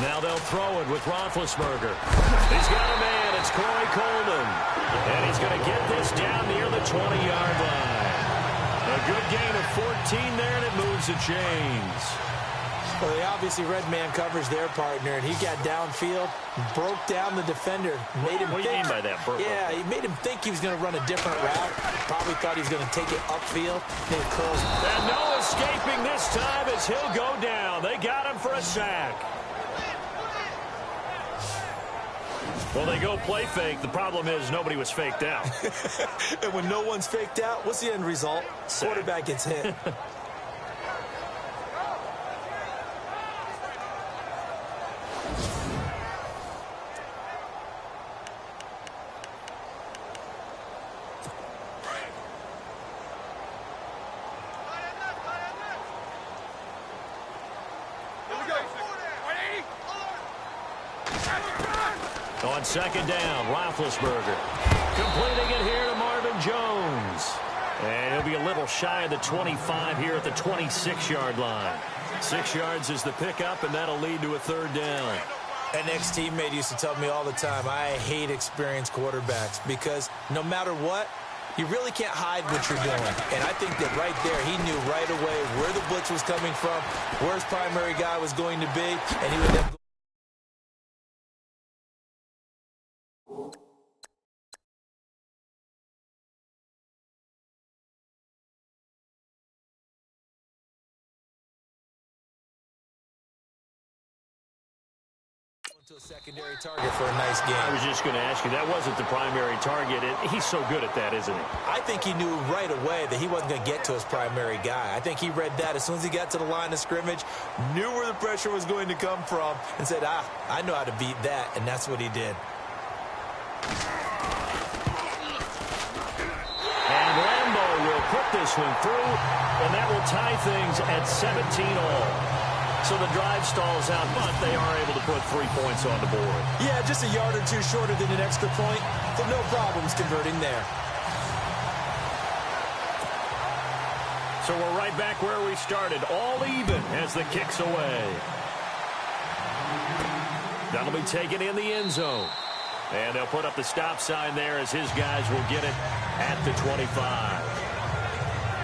Now they'll throw it with Roethlisberger. He's got a man. It's Corey Coleman. And he's going to get this down near the 20-yard line. A good gain of 14 there, and it moves the chains. Well, they obviously read man coverage their partner, and he got downfield, broke down the defender, made him What do you mean by that, Burko? Yeah, he made him think he was going to run a different route. Probably thought he was going to take it upfield. Then it curls. And no escaping this time as he'll go down. They got him for a sack. Well, they go play fake. The problem is nobody was faked out. And when no one's faked out, what's the end result? Sack. Quarterback gets hit. On second down, Roethlisberger. Completing it here to Marvin Jones. And he'll be a little shy of the 25 here at the 26-yard line. 6 yards is the pickup, and that'll lead to a third down. An ex-teammate used to tell me all the time, I hate experienced quarterbacks because no matter what, you really can't hide what you're doing. And I think that right there, he knew right away where the blitz was coming from, where his primary guy was going to be, and he would then to a secondary target for a nice game. I was just going to ask you, that wasn't the primary target. He's so good at that, isn't he? I think he knew right away that he wasn't going to get to his primary guy. I think he read that as soon as he got to the line of scrimmage, knew where the pressure was going to come from, and said, I know how to beat that, and that's what he did. And Lambo will put this one through, and that will tie things at 17-all. So the drive stalls out, but they are able to put 3 points on the board. Yeah, just a yard or two shorter than an extra point, but no problems converting there. So we're right back where we started, all even as the kick's away. That'll be taken in the end zone. And they'll put up the stop sign there as his guys will get it at the 25.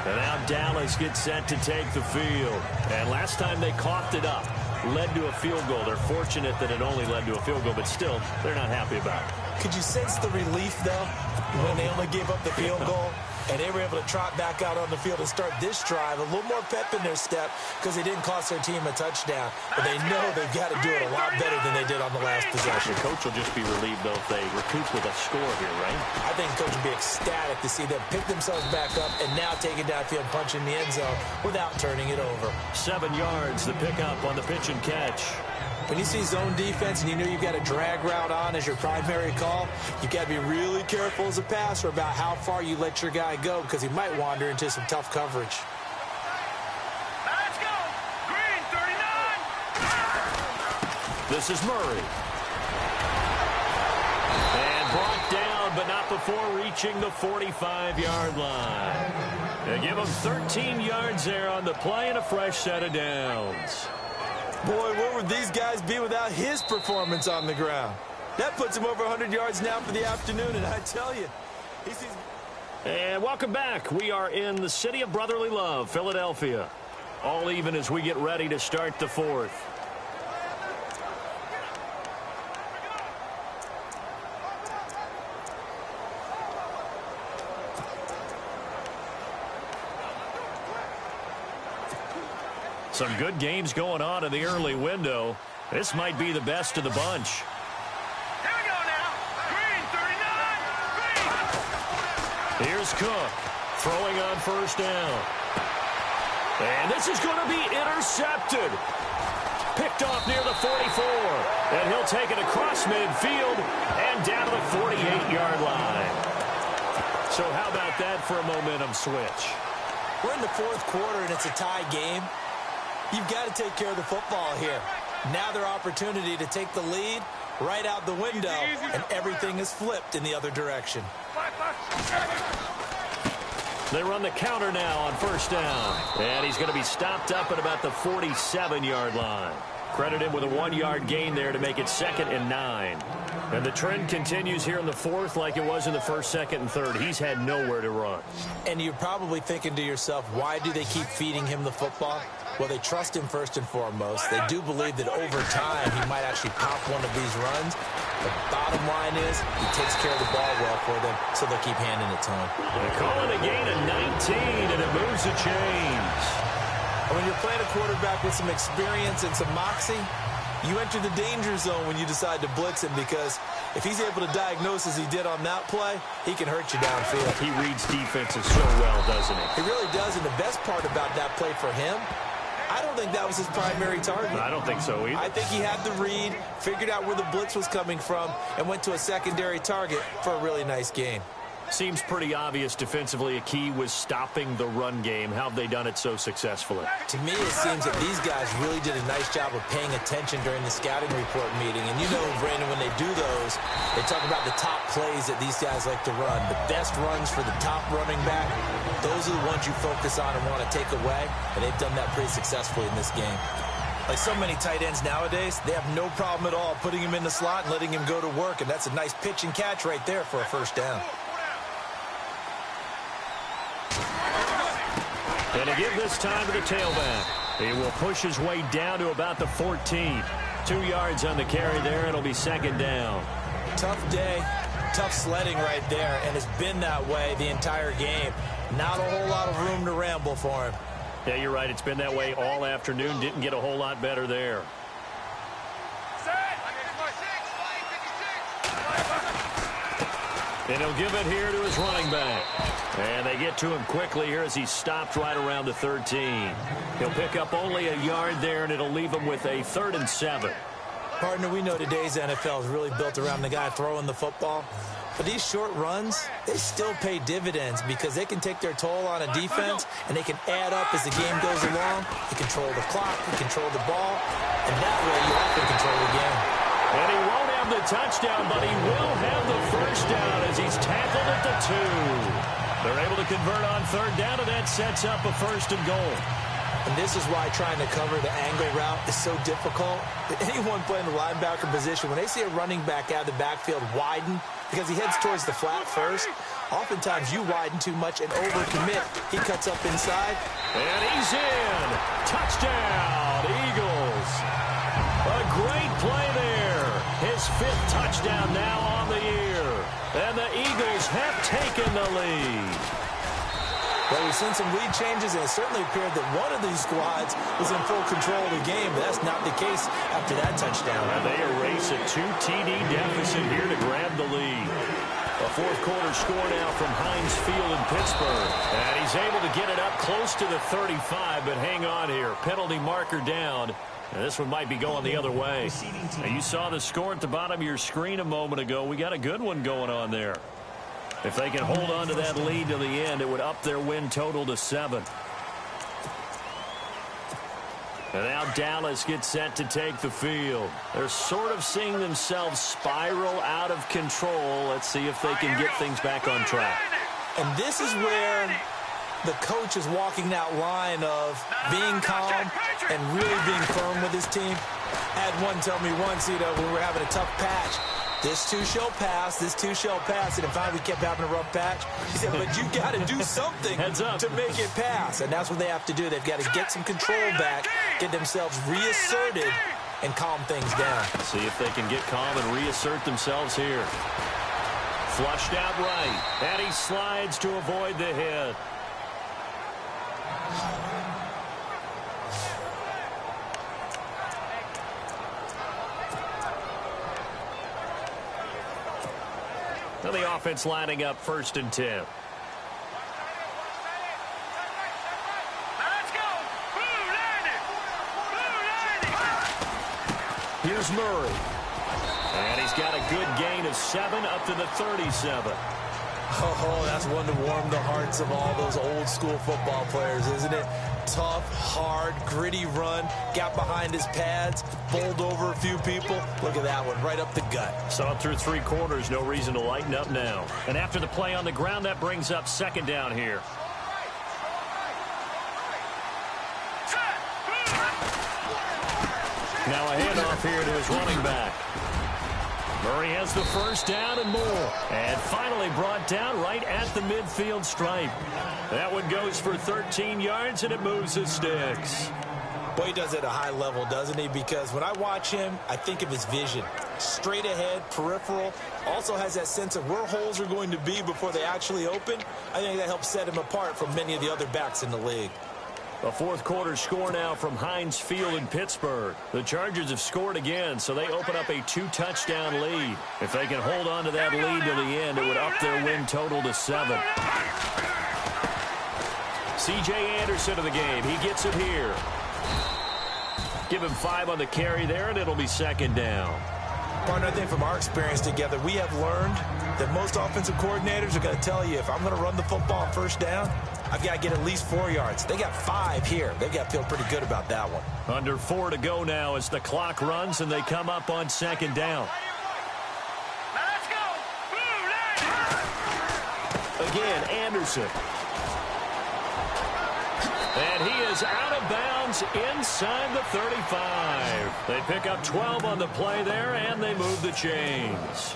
And now Dallas gets set to take the field. And last time they coughed it up, led to a field goal. They're fortunate that it only led to a field goal, but still, they're not happy about it. Could you sense the relief, though, when they only gave up the field goal? And they were able to trot back out on the field and start this drive. A little more pep in their step because they didn't cost their team a touchdown. But they know they've got to do it a lot better than they did on the last possession. The coach will just be relieved, though, if they recoup with a score here, right? I think the coach will be ecstatic to see them pick themselves back up and now take it downfield, punch in the end zone without turning it over. 7 yards, the pickup on the pitch and catch. When you see zone defense and you know you've got a drag route on as your primary call, you've got to be really careful as a passer about how far you let your guy go because he might wander into some tough coverage. Let's go. Green, 39. This is Murray. And brought down, but not before reaching the 45-yard line. They give him 13 yards there on the play and a fresh set of downs. Boy, where would these guys be without his performance on the ground? That puts him over 100 yards now for the afternoon, and I tell you, he sees... And welcome back. We are in the city of brotherly love, Philadelphia. All even as we get ready to start the fourth. Some good games going on in the early window. This might be the best of the bunch. Here we go now. Green, 39. Green. Here's Cook throwing on first down. And this is going to be intercepted. Picked off near the 44. And he'll take it across midfield and down to the 48-yard line. So how about that for a momentum switch? We're in the fourth quarter, and it's a tie game. You've got to take care of the football here. Now their opportunity to take the lead right out the window, and everything is flipped in the other direction. They run the counter now on first down. And he's going to be stopped up at about the 47-yard line. Credited with a 1-yard gain there to make it 2nd and 9. And the trend continues here in the fourth like it was in the first, second, and third. He's had nowhere to run. And you're probably thinking to yourself, why do they keep feeding him the football? Well, they trust him first and foremost. They do believe that over time he might actually pop one of these runs. The bottom line is he takes care of the ball well for them, so they'll keep handing it to him. They call it a gain of 19, and it moves the chains. And when you're playing a quarterback with some experience and some moxie, you enter the danger zone when you decide to blitz him because if he's able to diagnose as he did on that play, he can hurt you downfield. He reads defenses so well, doesn't he? He really does, and the best part about that play for him, I don't think that was his primary target. I don't think so either. I think he had the read, figured out where the blitz was coming from, and went to a secondary target for a really nice gain. Seems pretty obvious defensively a key was stopping the run game. How have they done it so successfully? To me, it seems that these guys really did a nice job of paying attention during the scouting report meeting. And you know, Brandon, when they do those, they talk about the top plays that these guys like to run. The best runs for the top running back, those are the ones you focus on and want to take away. And they've done that pretty successfully in this game. Like so many tight ends nowadays, they have no problem at all putting him in the slot and letting him go to work, and that's a nice pitch and catch right there for a first down. And to give this time to the tailback. He will push his way down to about the 14. 2 yards on the carry there. It'll be second down. Tough day, tough sledding right there, and it's been that way the entire game. Not a whole lot of room to ramble for him. Yeah, you're right. It's been that way all afternoon. Didn't get a whole lot better there. And he'll give it here to his running back. And they get to him quickly here as he stopped right around the 13. He'll pick up only a yard there, and it'll leave him with a 3rd and 7. Partner, we know today's NFL is really built around the guy throwing the football. But these short runs, they still pay dividends because they can take their toll on a defense, and they can add up as the game goes along. They control the clock, they control the ball, and that way you often control the game. And he won't have the touchdown, but he will have the first down as he's tackled at the 2. They're able to convert on 3rd down, and that sets up a 1st and goal. And this is why trying to cover the angle route is so difficult. Anyone playing the linebacker position, when they see a running back out of the backfield widen because he heads towards the flat first, oftentimes you widen too much and overcommit. He cuts up inside. And he's in. Touchdown, Eagles. A great play there. His 5th touchdown now on the year. And the Eagles have taken the lead. Well, we've seen some lead changes, and it certainly appeared that one of these squads was in full control of the game, but that's not the case after that touchdown. And they erase a 2 TD deficit here to grab the lead. A 4th quarter score now from Heinz Field in Pittsburgh. And he's able to get it up close to the 35, but hang on here. Penalty marker down. And this one might be going the other way. Now, you saw the score at the bottom of your screen a moment ago. We got a good one going on there. If they can hold on to that lead to the end, it would up their win total to 7. And now Dallas gets set to take the field. They're sort of seeing themselves spiral out of control. Let's see if they can get things back on track. And this is where the coach is walking that line of being calm and really being firm with his team. I had one tell me once, when we were having a tough patch, this too shall pass, this too shall pass. And finally we kept having a rough patch. He said, but you got to do something to make it pass. And that's what they have to do. They've got to get some control back, get themselves reasserted, and calm things down. See if they can get calm and reassert themselves here. Flushed out right. And he slides to avoid the hit. Now the offense lining up 1st and 10. Let's go. Blue 90. Here's Murray. And he's got a good gain of 7 up to the 37. Oh, that's one to warm the hearts of all those old school football players, isn't it? Tough, hard, gritty run, got behind his pads, bowled over a few people. Look at that one, right up the gut. Saw it through 3 quarters, no reason to lighten up now. And after the play on the ground, that brings up 2nd down here. Now a handoff here to his running back. Murray has the 1st down and more. And finally brought down right at the midfield stripe. That one goes for 13 yards, and it moves his sticks. Well, he does it at a high level, doesn't he? Because when I watch him, I think of his vision. Straight ahead, peripheral. Also has that sense of where holes are going to be before they actually open. I think that helps set him apart from many of the other backs in the league. A 4th quarter score now from Heinz Field in Pittsburgh. The Chargers have scored again, so they open up a 2-touchdown lead. If they can hold on to that lead to the end, it would up their win total to 7. C.J. Anderson of the game. He gets it here. Give him 5 on the carry there, and it'll be 2nd down. Partner, I think from our experience together, we have learned that most offensive coordinators are going to tell you, if I'm going to run the football on 1st down, I've got to get at least 4 yards. They got 5 here. They've got to feel pretty good about that one. Under 4 to go now as the clock runs, and they come up on 2nd down. Let's go. Blue 90. Again, Anderson. And he is out of bounds inside the 35. They pick up 12 on the play there, and they move the chains.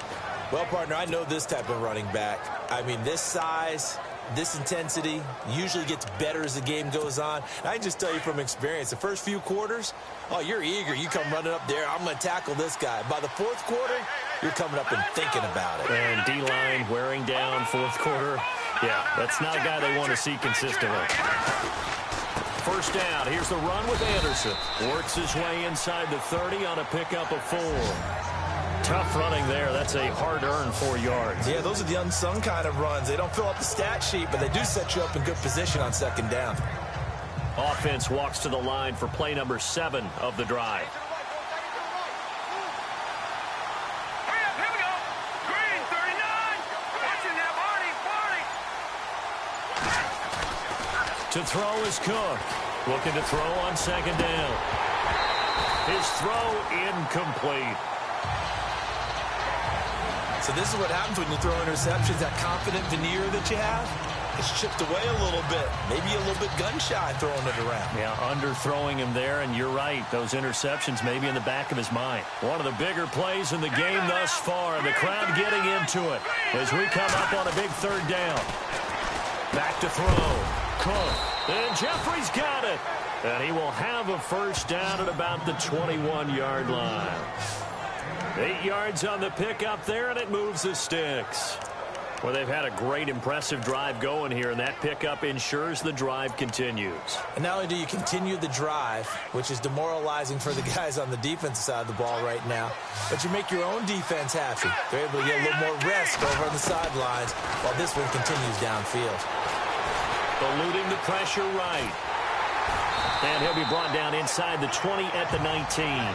Well, partner, I know this type of running back. I mean, this size, this intensity usually gets better as the game goes on. And I can just tell you from experience, the first few quarters, oh, you're eager. You come running up there, I'm going to tackle this guy. By the fourth quarter, you're coming up and thinking about it. And D-line wearing down fourth quarter. Yeah, that's not a guy they want to see consistently. First down, here's the run with Anderson. Works his way inside the 30 on a pickup of 4. Tough running there. That's a hard-earned 4 yards. Yeah, those are the unsung kind of runs. They don't fill up the stat sheet, but they do set you up in good position on second down. Offense walks to the line for play number 7 of the drive. Hurry up, here we go. Green, 39. Watching that, Barney. To throw is Cook. Looking to throw on second down. His throw incomplete. So this is what happens when you throw interceptions. That confident veneer that you have, it's chipped away a little bit. Maybe a little bit gun-shy throwing it around. Yeah, underthrowing him there, and you're right. Those interceptions may be in the back of his mind. One of the bigger plays in the game thus far, and the crowd getting into it as we come up on a big third down. Back to throw. Cook. And Jeffrey's got it. And he will have a first down at about the 21-yard line. 8 yards on the pickup there, and it moves the sticks. Well, they've had a great, impressive drive going here, and that pickup ensures the drive continues. And not only do you continue the drive, which is demoralizing for the guys on the defensive side of the ball right now, but you make your own defense happy. They're able to get a little more rest over on the sidelines while this one continues downfield. Eluding the pressure right. And he'll be brought down inside the 20 at the 19.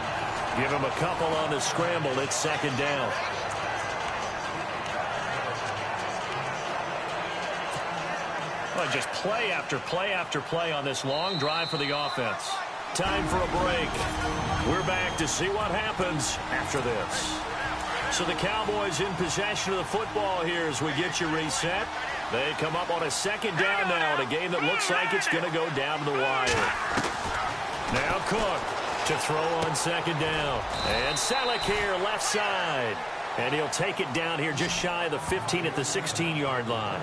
Give him a couple on the scramble. It's second down. Well, just play after play after play on this long drive for the offense. Time for a break. We're back to see what happens after this. So the Cowboys in possession of the football here as we get you reset. They come up on a second down now in a game that looks like it's going to go down to the wire. Now Cook to throw on second down. And Selleck here left side. And he'll take it down here just shy of the 15 at the 16-yard line.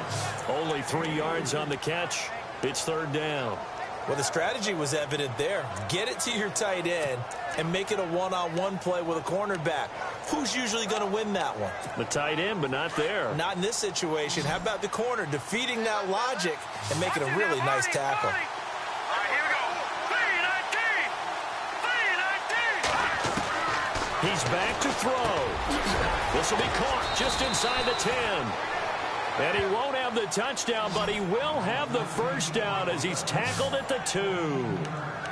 Only 3 yards on the catch. It's third down. Well, the strategy was evident there. Get it to your tight end and make it a one-on-one play with a cornerback. Who's usually going to win that one? The tight end, but not there. Not in this situation. How about the corner defeating that logic and making a really nice tackle? All right, here we go. 3-19. He's back to throw. This will be caught just inside the 10. And he won't have the touchdown, but he will have the first down as he's tackled at the 2.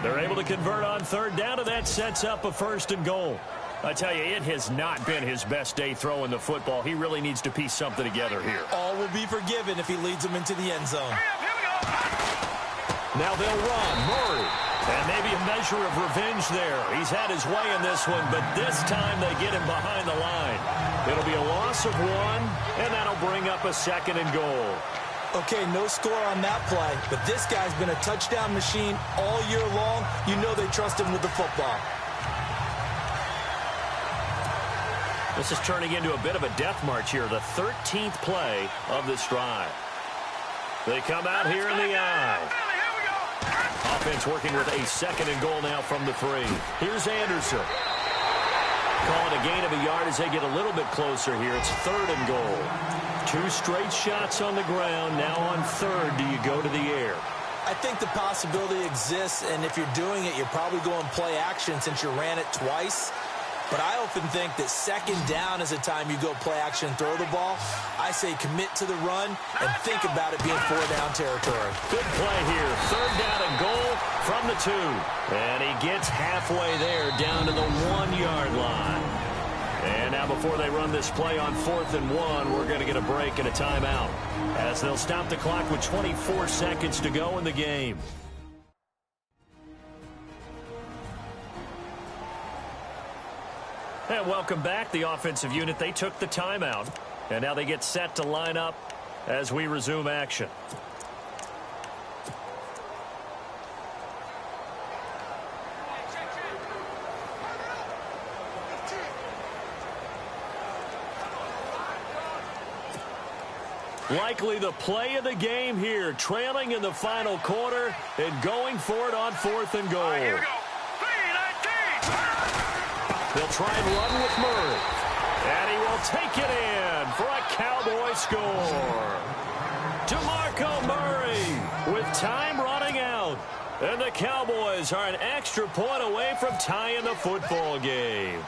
They're able to convert on third down, and that sets up a first and goal. I tell you, it has not been his best day throwing the football. He really needs to piece something together here. All will be forgiven if he leads them into the end zone. Here we go. Now they'll run. Murray. And maybe a measure of revenge there. He's had his way in this one, but this time they get him behind the line. It'll be a loss of 1, and that'll bring up a second and goal. Okay, no score on that play, but this guy's been a touchdown machine all year long. You know they trust him with the football. This is turning into a bit of a death march here, the 13th play of this drive. They come out here in the eye. Offense working with a second and goal now from the 3. Here's Anderson. Calling a gain of a yard as they get a little bit closer here. It's third and goal. 2 straight shots on the ground. Now on third, do you go to the air? I think the possibility exists, and if you're doing it, you're probably going play action since you ran it twice. But I often think that second down is a time you go play action and throw the ball. I say commit to the run and think about it being 4-down territory. Good play here. Third down and goal from the 2. And he gets halfway there down to the 1-yard line. And now before they run this play on 4th and 1, we're going to get a break and a timeout as they'll stop the clock with 24 seconds to go in the game. And welcome back. The offensive unit, they took the timeout. And now they get set to line up as we resume action. Likely the play of the game here, trailing in the final quarter and going for it on 4th and goal. Here we go. 3-19. They'll try and run with Murray. And he will take it in for a Cowboy score. DeMarco Murray with time running out. And the Cowboys are an extra point away from tying the football game.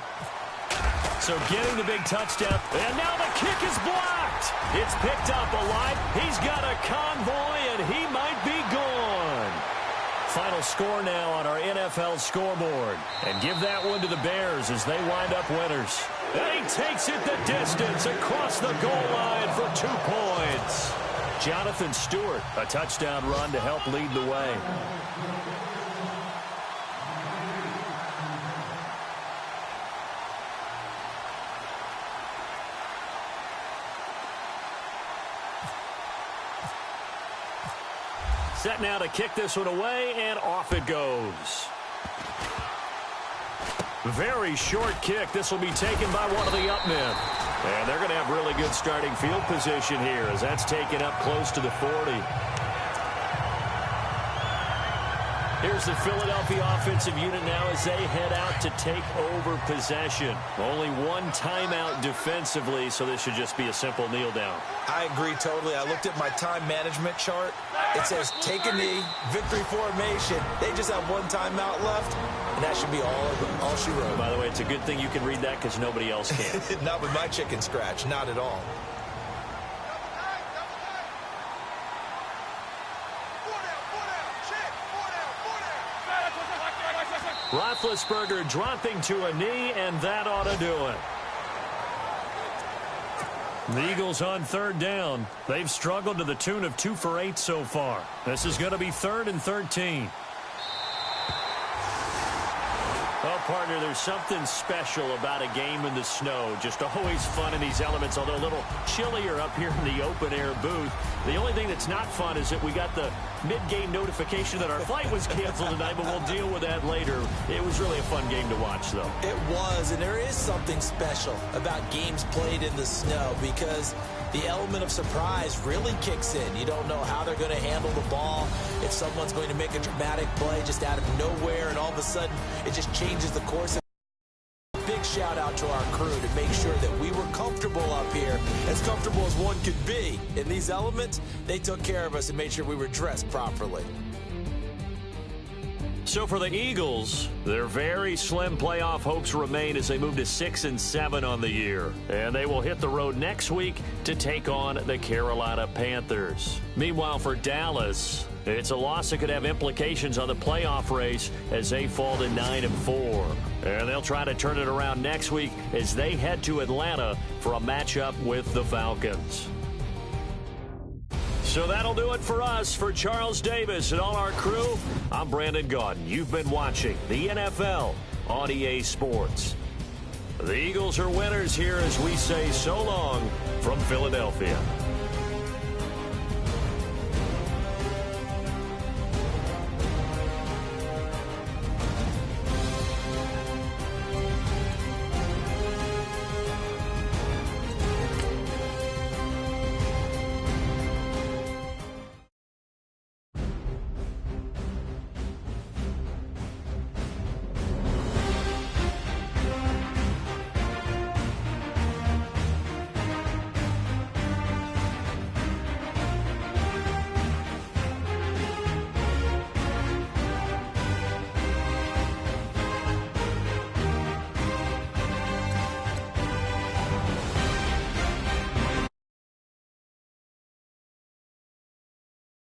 So getting the big touchdown. And now the kick is blocked. It's picked up alive. He's got a convoy, and he might be gone. Final score now on our NFL scoreboard. And give that one to the Bears as they wind up winners. And he takes it the distance across the goal line for 2 points. Jonathan Stewart, a touchdown run to help lead the way. Set now to kick this one away, and off it goes. Very short kick. This will be taken by one of the up men. And they're going to have really good starting field position here as that's taken up close to the 40. Here's the Philadelphia offensive unit now as they head out to take over possession. Only one timeout defensively, so this should just be a simple kneel down. I agree totally. I looked at my time management chart. It says take a knee, victory formation. They just have one timeout left, and that should be all she wrote. By the way, it's a good thing you can read that because nobody else can. Not with my chicken scratch. Not at all. Roethlisberger dropping to a knee, and that ought to do it. The Eagles on 3rd down. They've struggled to the tune of 2 for 8 so far. This is going to be 3rd and 13. Well, partner, there's something special about a game in the snow. Just always fun in these elements, although a little chillier up here in the open-air booth. The only thing that's not fun is that we got the mid-game notification that our flight was canceled tonight, but we'll deal with that later. It was really a fun game to watch, though. It was, and there is something special about games played in the snow because the element of surprise really kicks in. You don't know how they're going to handle the ball, if someone's going to make a dramatic play just out of nowhere, and all of a sudden it just changes the course. Big shout out to our crew to make sure that we were comfortable up here, as comfortable as one could be. In these elements, they took care of us and made sure we were dressed properly. So for the Eagles, their very slim playoff hopes remain as they move to 6-7 on the year. And they will hit the road next week to take on the Carolina Panthers. Meanwhile, for Dallas, it's a loss that could have implications on the playoff race as they fall to 9-4. And they'll try to turn it around next week as they head to Atlanta for a matchup with the Falcons. So that'll do it for us. For Charles Davis and all our crew, I'm Brandon Gaudin. You've been watching the NFL on EA Sports. The Eagles are winners here as we say so long from Philadelphia.